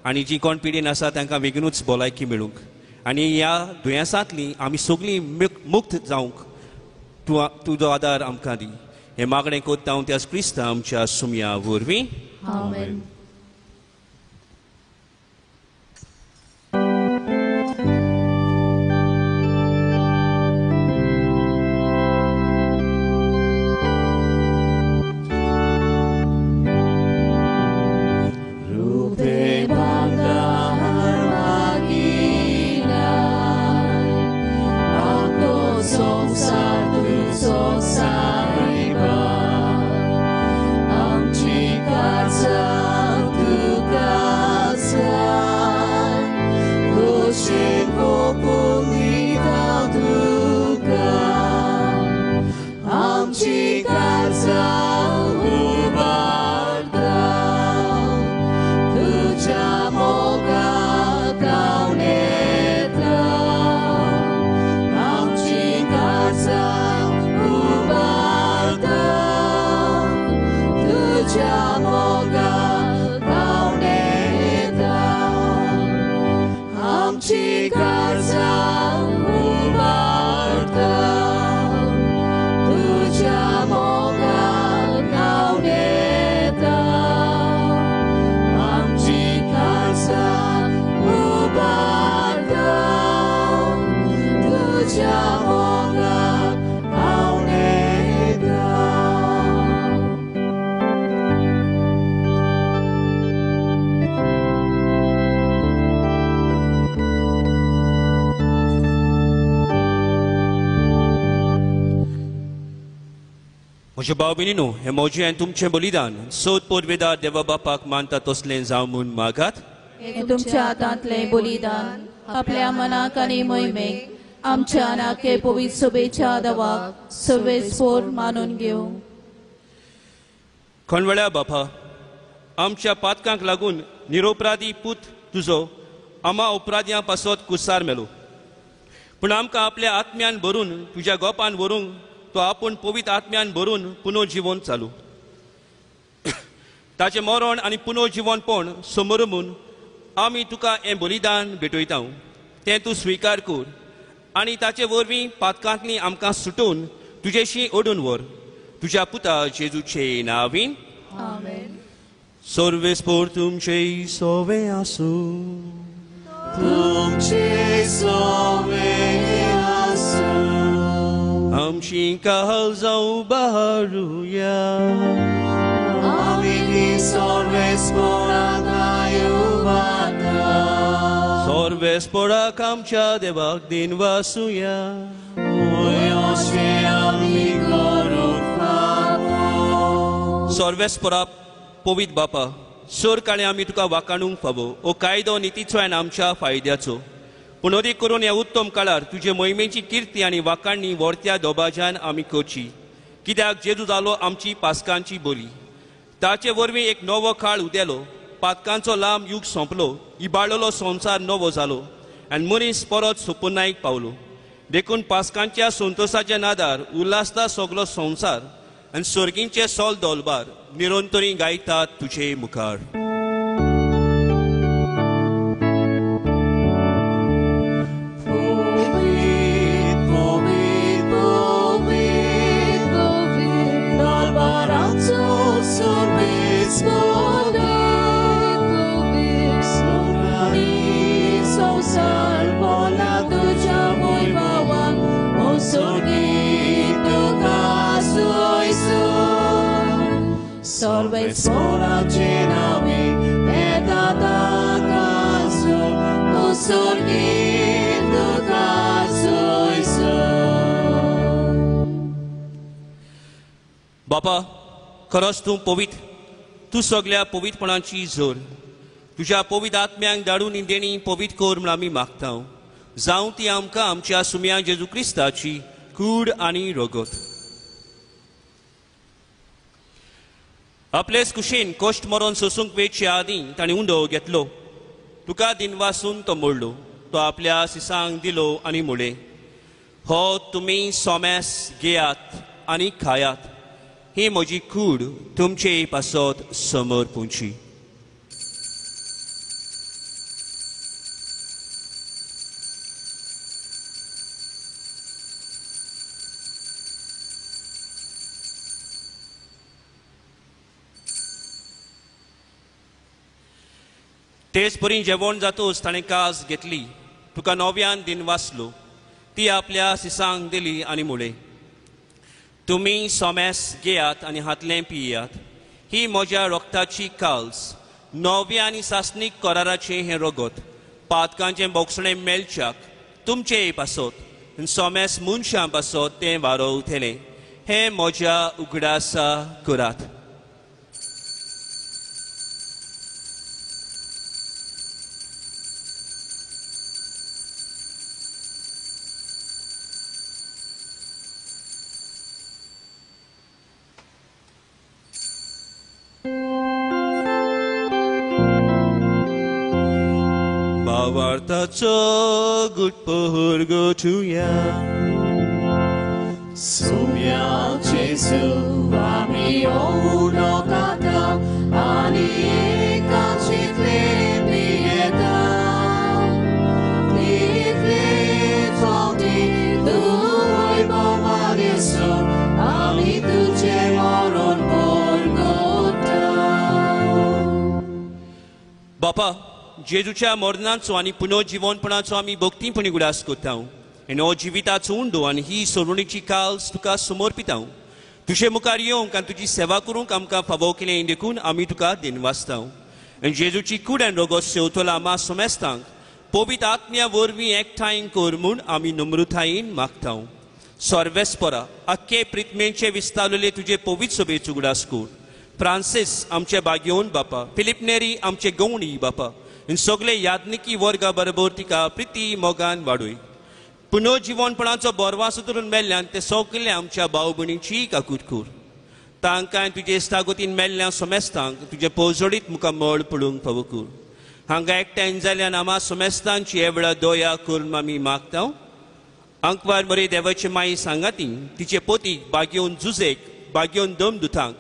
आनी जी कोण पिडेन आसा तांकां बेगीनूच भलायकी मेळूंक आनी ह्या दुयेंसांतलीं आमी सगळीं मुक्त जावंक तुजो आदार आमकां दी. हें मागणें कोत्ता हांव त्याच क्रिस्त आमच्या सुमया वरवीं. आमेन. म्हज्या भाव भयणीनो, हें म्हजें आनी तुमचें बलिदान सोद पोरवेदार देवा बापाक मानता तसलें जावं म्हूण मागात. हे तुमच्या हातांतलें बलिदान आपल्या मनाक आनी मोहिमेक आमच्या नाके पवित्र सभेच्या दवाक सर्वेस्पोर मानून घेवं. खणवळ्या बापा, आमच्या पातकांक लागून निरोपराधी पूत तुजो आमा उपराध्यां पासत कुसार मेलो, पूण आमकां आपल्या आत्म्यान भरून तुज्या गोपान व्हरूंक तो आपूण पवित्र आत्म्यान भरून पुनर्जीवन चालू. ताचें मरण आनी पुनर्जीवनपण समोर म्हूण आमी तुका हें बलिदान भेटयता तें तूं स्विकार कर आनी ताचे वरवीं पातकांतलीं आमकां सुटून तुजेशी ओडून व्हर तुज्या पुता जेजूचे नांवीन आमेन. सर्वेस्पोर तुमचे सोवे आसूं तुमचे सोवे आसूं आमची काल जावं बारुया आमी सर्वेस्पोराक आयुवाता सर्वेस्पोराक आमच्या देवाक दिन वासुया ओयोशे आमी करूंक फावो सर्वेस्पोरा पवित बापा सोर काळें आमी तुका वाखाणूंक फावो ओ कायदो नितीचो आनी आमच्या फायद्याचो पूण अदीक करून ह्या उत्तम काळार तुजे मोहिमेची किर्ती आनी वाखाणणी व्हरत्या दोबाज्यान आमी करची कित्याक जेजू जालो आमची पासकांची बोली ताचे वरवीं एक नवो काळ उदेलो पातकांचो लांब युग सोंपलो इबाडलेलो संवसार नवो जालो आनी मनीस परत सोपुनायक पावलो देखून पासकांच्या संतोशाच्या नादार उल्हासता सगलो संवसार आनी सर्गींचे सोल दोलबार निरंतरी गायतात तुजे मुखार Sorvesporace navi edata casu usurgindo casu isu बापा खरोच तूं पवित्र तूं सगळ्या पवित्रपणाची जोर तुज्या पवित्र आत्म्यांक धाडून ही देणी पवित्र कर म्हूण आमी मागता जावं ती आमकां आमच्या सुम्या जेजू क्रिस्ताची कूड आनी रगत आपलेच कुशीन कोश्ट मरोन सोसूंक वेचच्या आदीं ताणें उंडो घेतलो तुका दिन वासून तो मोडलो तो आपल्या सिसांक दिलो आनी मुळे हो तुमी सोमेस घेयात आनी खायात ही म्हजी कूड तुमचे पासत समोर पुंची तेच परी जेवण जातोच ताणें कास घेतली तुका नव्यान दिन वाचलो ती आपल्या सिसांक दिली आनी मुळे तुमी सोमेस घेयात आनी हातलें पियात ही म्हज्या रोगताची काल्स नव्या आनी सासणीक कराराचें हें रगत पातकांचें बोगसणें मेलच्याक तुमचे पासत सोमेस मनशां पासत तें वारोवतलें हें म्हज्या उगडासा करात Vartaco good pohor go to ya Sumia Jesu ami ouno kata ani kachitle bieda Nifle toti duoi bamadeso ami tuje moron porgota Bapa जेजूच्या मरणाचो आनी पुनर्जीवनपणाचो आमी भक्तीपणी उडास करता आनी हो जिविताचो उंडो आनी ही सोडवणीची काल्स तुका समर्पिता तुजे मुखार येवंक आनी तुजी सेवा करूंक आमकां फावो केलें देखून आमी तुका दिनवासता आनी जेजूची कूड आनी रगत सेवतलो आमा सोमेस्तांक पवित्र आत्म्या वरवीं एकठांय कर म्हूण आमी नम्रतायेन मागता सर्वेस्परा आख्खे प्रित्मेचे विस्तारलेले तुजे पवित्र सभेचो उडास कर फ्रांसीस आमचे बागेवन बापा फिलिप नेरी आमचे गवणी बापा सगळे याज्ञिकी वर्गा बरोबर तिका प्रिती मोगान वाडूय पुनर्जीवनपणाचो बोरवास उतरून मेल्ल्यान ते सगळे आमच्या भाव भयणींची काकूट कर तांकां तुजे इश्टागतीन मेल्ल्या सोमेस्तांक तुजे पोजडीत मुखार मळ पडूंक फावो कर हांगा एकठांय जाल्ल्यान आमा सोमेस्तांची हे वेळा दोया करून आमी मागता अंकवार मरे देवाचे माई सांगाती तिचे पोतीक बागेवन जुजेक बागेवन दमदुतांक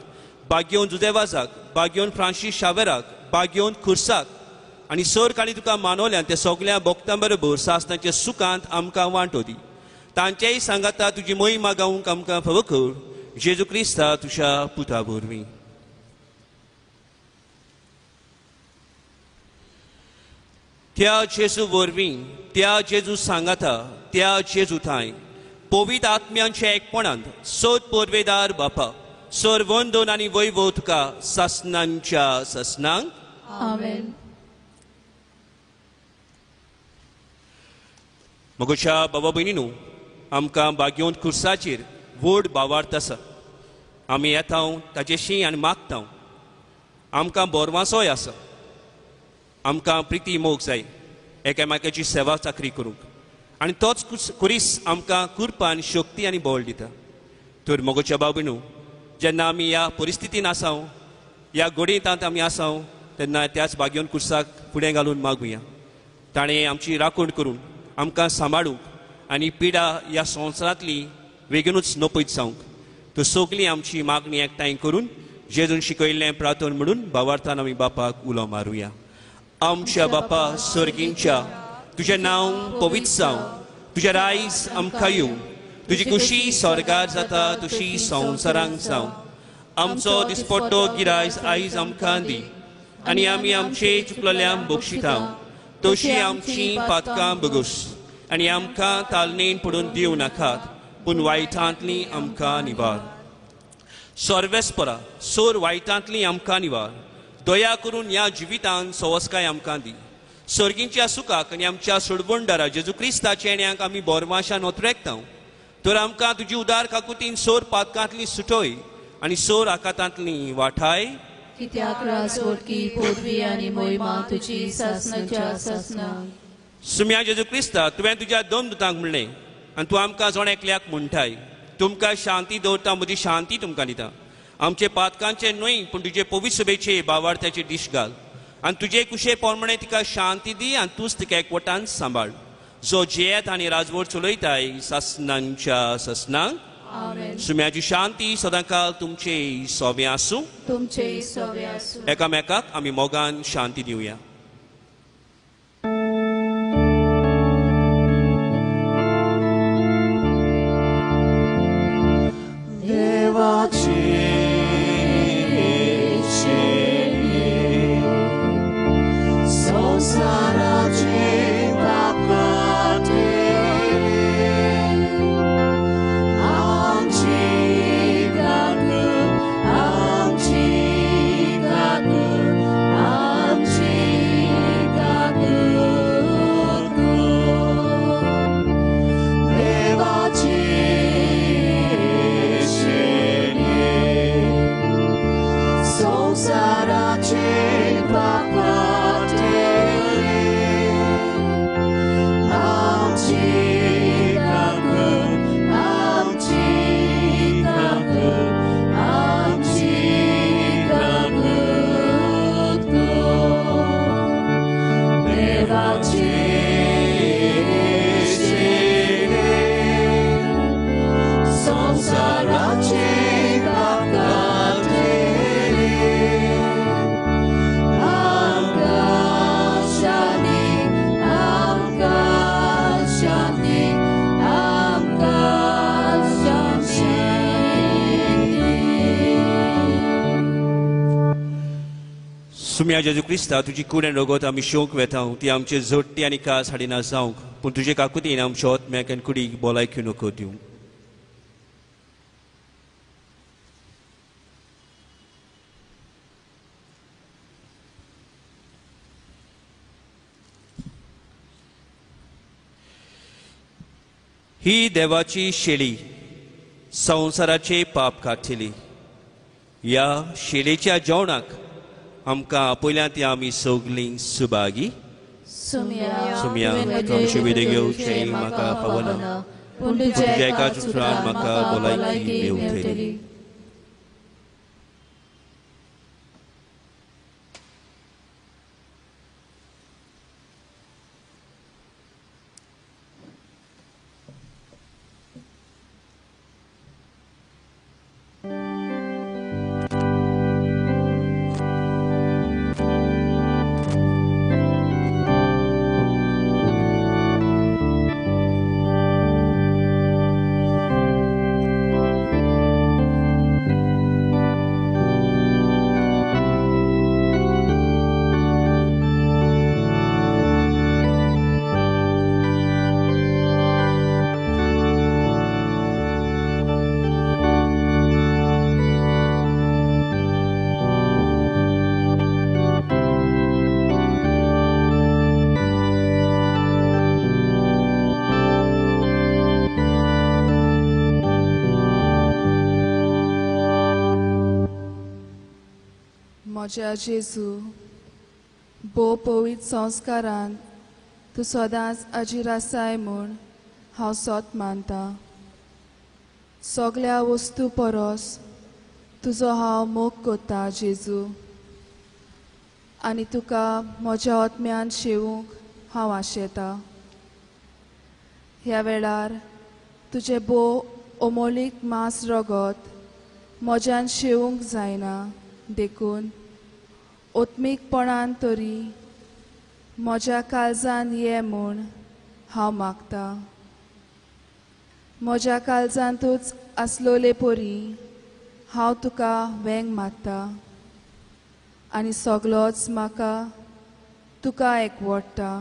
बागेवन जुदेवाजाक बागेवन फ्रांसीस शावेराक बागेवन खुर्साक आनी सर काळी तुका मानवल्यान त्या सगळ्या भक्तां बरोबर सासणाच्या सुखांत आमकां वांटो दी. तांच्याय सांगाता तुजी महिमा गावूंक आमकां फावो कर. जेजू क्रिस्ता तुज्या पुता वरवीं. त्या जेजू वरवीं, त्या जेजू सांगाता, त्या जेजू थंय पवित्र आत्म्यांच्या एकपणांत सोद परवेदार बापा सर वंदन आनी वैभव तुका सासणांच्या सासणांक. आमेन. म्हज्या बाबा भयणीनो, आमकां बागयोंत खुर्साचेर व्हड भावार्थ आसा. आमी येता ताचेशी आनी मागता. आमकां बोरवांसोय आसा. आमकां प्रिती मोग जाय एकामेकाची सेवा चाकरी करूंक. आनी तोच कुरीस आमकां कुरपान शक्ती आनी बळ दिता. तर मोगोच्या बाबीनो, जेन्ना आमी ह्या परिस्थितीन आसाव, ह्या घडयेंत आमी आसाव, तेन्ना त्याच बागयोन कुर्साक फुडें घालून मागुया. ताणें आमची राखण करून आमकां सांबाळूंक आनी पिडा ह्या संवसारांतली बेगीनूच नपयत जावंक. तर सगळीं आमची मागणी एकठांय करून जेजून शिकयल्लें प्रार्थन म्हणून भावार्थान आमी बापाक उलो मारुया. आमच्या बापा सर्गींच्या, तुजें नांव पवित्र जावं. तुजें रायज आमकां येवं. तुजी खुशी स्वर्गार जाता तशी संवसारांत जावं. आमचो दिसपट्टो गिरायज आयज आमकां दी. आनी आमी आमचे चुकलेल्यांक बक्षिता तशी आमची पातकां बगूस. आनी आमकां तालनेन पडून दिवं नाकात, पूण वायटांतली आमकां निवार. सर्वेस्परा सोर वायटांतली आमकां निवार. दया करून ह्या जिवितांत सवस्काय आमकां दी. सर्गींच्या सुखाक आनी आमच्या सोडवणदारा जेजू क्रिस्ताच्या येण्याक आमी बोरवाशान ओतरेकता. तर आमकां तुजी उदार काकुतीन सोर पातकांतली सुटोय आनी सोर आकांतांतली वाठाय. कित्याक राजवटकी पदवी आनी महिमा तुजी सासणाच्या सासणांक. सुम्या जेजू क्रिस्ता, तुवें तुज्या दोन दुतांक म्हणलें आनी तूं आमकां जोण एकल्याक म्हणटाय. तुमकां शांती दवरता, म्हजी शांती तुमकां दिता. आमचे पातकांचे न्हय, पूण तुजे पवित्र सभेचे भावार्थाचे दिश घाल. आनी तुजे कुशे पोरमणे तिका शांती दी आनी तूंच तिका एकवटान सांबाळ. जो जेत आनी राजवट चलयताय सासणांच्या सासणांक. आमेन. सुम्याची शांती सदांकाळ तुमचे सोबे आसूं. तुमचे सोबे आसूं. एकामेकाक आमी मोगान शांती दिवया. सुम्या जेजू क्रिस्ता, तुजी कुडें रगत आमी शोक वेता. ती आमचे जोडटी आनी कास हाडिना जावंक, पूण तुजे काकुतीन आमच्या आत्म्याक आनी कुडीक भलायकी नको दिवंक. ही देवाची शेळी संवसाराचे पाप काडटली. ह्या शेळेच्या जेवणाक आमकां आपयल्या ती आमी सगळीं सुभागी. सुम्या आमचे विदेगेवचे म्हाका पावना, पूण तुज्या एकाच उतरान म्हाका भलायकी मेवतली. म्हज्या जेजू भोव पवित्र संस्कारांत तूं सदांच हाजीर आसाय म्हूण हांव सोत मानतां. सगळ्या वस्तू परस तुजो हांव मोग कोत्ता जेजू, आनी तुका म्हज्या आत्म्यान शेवूंक हांव आशेतां. ह्या वेळार तुजे भोव अमोलीक मांस रगत म्हज्यान शेवूंक जायना देखून ओत्मीकपणान तरी म्हज्या काळजान ये म्हूण हांव मागतां. म्हज्या काळजांतूच आसलोले परी हांव तुका वेंग मारतां आनी सगलोच म्हाका तुका एकवडटा.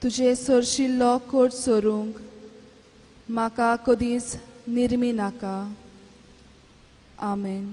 तुजे सरशिल्लो कोट सोरूंक म्हाका कधीच निर्मी नाका. आमेन.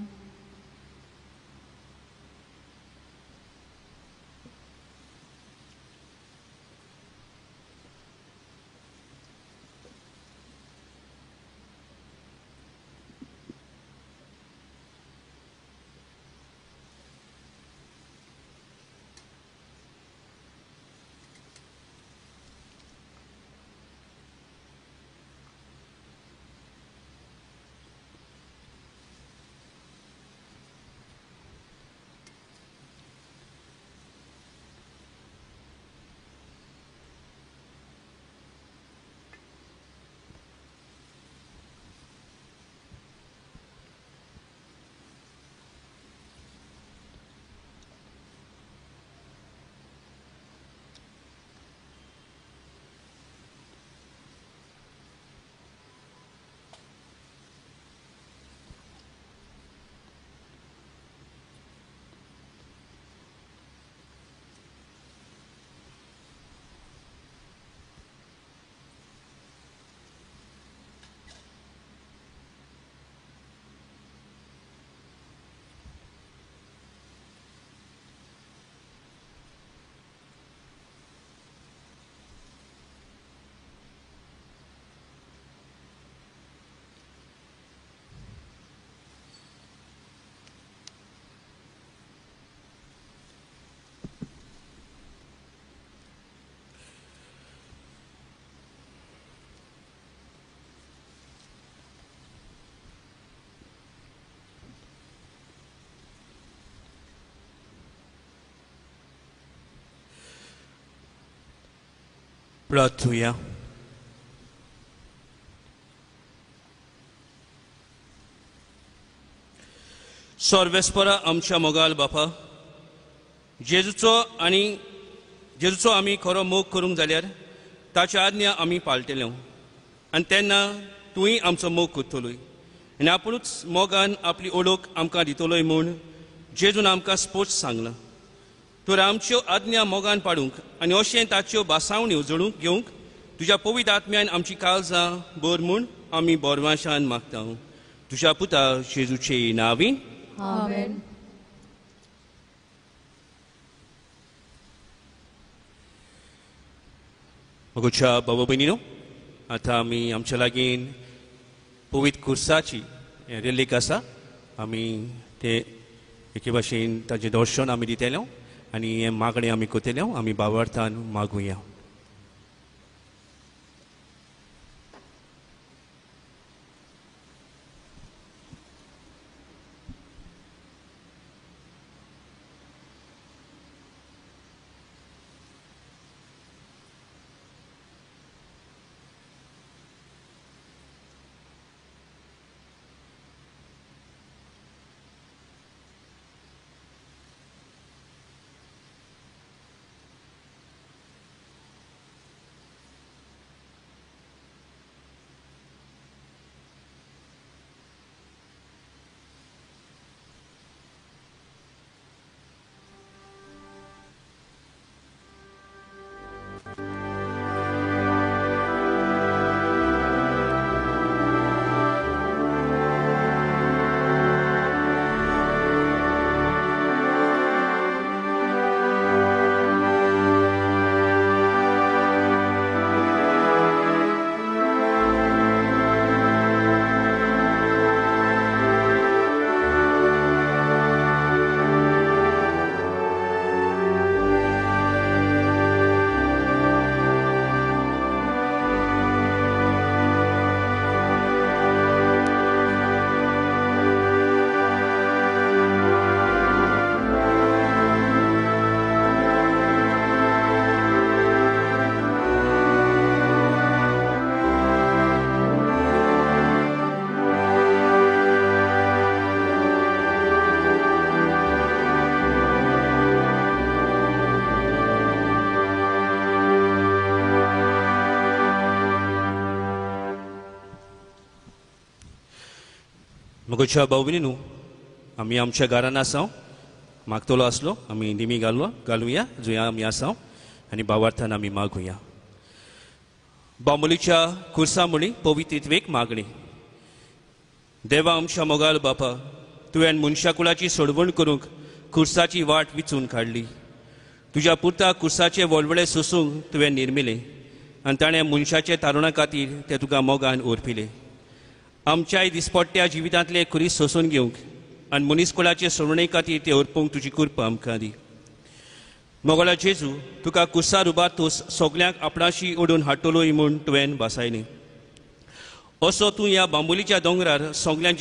प्रार्थूया. सर्वेस्परा आमच्या मोगाल बापा, जेजूचो आमी खरो मोग करूंक जाल्यार ताची आज्ञा आमी पाळटल्यो आनी तेन्ना तुंय आमचो मोग करतलोय आनी आपुणूच मोगान आपली ओळख आमकां दितलोय म्हूण जेजून आमकां स्पोर्ट्स सांगलां. तर आमच्यो आज्ञा मोगान पाडूंक आनी अशें ताच्यो बासावण्यो जळूंक घेवंक तुज्या पवित्र आत्म्यान आमची काळजां भर म्हूण आमी बोरवाशान मागता. तुज्या पुता जेजूचे नांवीन. आमेन. म्हज्या भावा भयणीनो, आतां आमी आमच्या लागीं पवित्र कुर्साची रिलीक आसा. आमी ते एके भाशेन ताजें दर्शन आमी दितले आनी हें मागणें आमी करतले. आमी भावार्थान मागुया. म्हगोच्या भाऊ भयणीनू आमी आमच्या घरान आसाव मागतलो आसलो आमी निमी घालुया जुया आमी आसाव आनी भावार्थान आमी मागुया. बांबोलीच्या कुर्सा मुळी पवित्रित्वेक मागणी. देवा आमच्या मोगाल बापा तुवें मनशा कुळाची सोडवण करूंक कुर्साची वाट विचून काडली. तुज्या पुरता कुर्साचे व्हडवडे सोसूंक तुवें निर्मिले आनी ताणें मनशाचे तारुणा खातीर ते तुका मोगान ओरपिले. आमच्याय दिसपट्ट्या जिवितांतले खुरीस सोसून घेवंक आनी मनीसकुळाचे सोडवणे खातीर ते ओरपूंक तुजी कृपा आमकां दी. मोगला जेजू तुका कुर्सार उबार तूं सगल्यांक आपणाशी ओडून हाडटलोय म्हूण तुवें भासायलें. असो तूं ह्या बांबोलीच्या दोंगरार सगल्या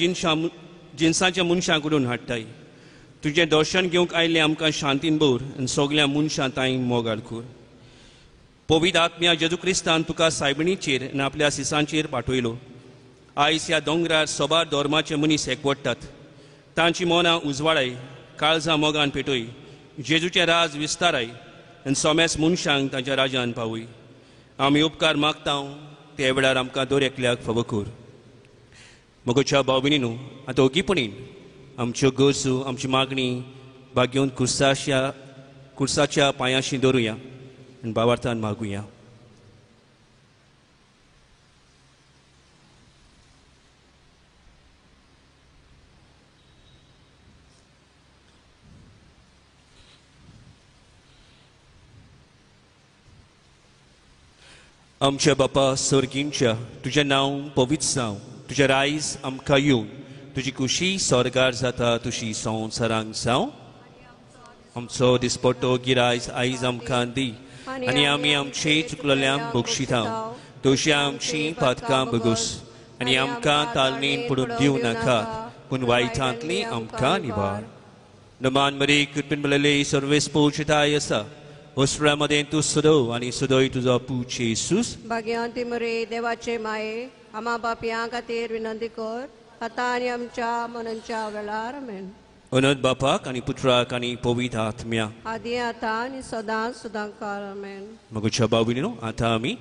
जिन्साच्या मनशांक ओडून हाडटाय. तुजें दर्शन घेवंक आयिल्लें आमकां शांतीन भोर आनी सगल्या मनशां ताईं मोगाल कर. पवित्र आत्म्या जेजू क्रिस्तान तुका सायबिणीचेर आनी आपल्या सिसांचेर पाठयलो. आयज ह्या दोंगरार सोबार धर्माचे मनीस एकवटतात. तांची मोनां उजवाडाय काळजां मोगान पेटय. जेजूचें राज विस्ताराय आनी सोमेस मनशांक तांच्या राजान पावय. आमी उपकार मागता ते वेळार आमकां दर एकल्याक फावो कर. म्हगोच्या भाव भयणीनू आतां ओगीपणीन आमच्यो गरजो आमची मागणी भाग्योन कुर्साच्या पांयाशी दवरुया आनी भावार्थान मागुया. आमच्या बापा सर्गींच्या तुजें नांव पवित्र जावं. तुजें रायज आमकां येवन तुजी खुशी स्वर्गार जाता तुशी संवसारांक जावं. आमचो दिसपट्टो गिरायज आयज आमकां दी आनी आमी आमचे चुकलेल्यांक बक्षिता तशी आमची पातकां बगूस आनी आमकां तालनीन पडून दिवं नाकात पूण वायटांतली आमकां निवार. नमान मरी कृपेन भरलेले सर्वेस्पोचिताय आसा वस्त्रामध्ये तू सदव आणि सदय तुझा पूछ येसूस. भाग्यवंती मरे देवाचे माये आम्हा बापयां खातीर विनंती कर आता आनी आमच्या मनच्या वेळार. आमेन. अनंत बापाक आणि पुत्राक आणि पवित्र आत्म्या आदी आता आनी सदां सदांकाळ. आमेन. म्हगोच्या भाव भयणीनो आतां आमी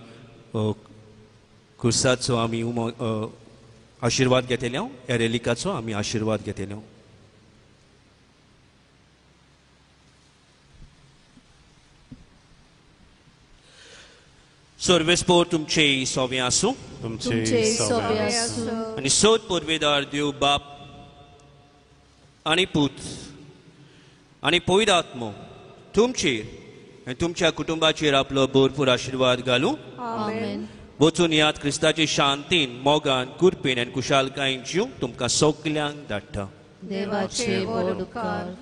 कुर्साचो आमी आशिर्वाद घेतले एरेलिकाचो आमी आशिर्वाद घेतले. सर्वेस्पोर तुमचे सोवे आसूं. तुमचे सोबे आसूं. आनी सोद परवेदार देव बाप आनी पूत आनी पवित्र आत्मो तुमचेर आनी तुमच्या कुटुंबाचेर आपलो भरपूर आशिर्वाद घालूं. आमेन. वचून यात क्रिस्ताचे शांतीन मोगान कुरपेन आनी कुशालकायेन जीव तुमकां सगल्यांक धाडटा. देवाचे बोड उपकार.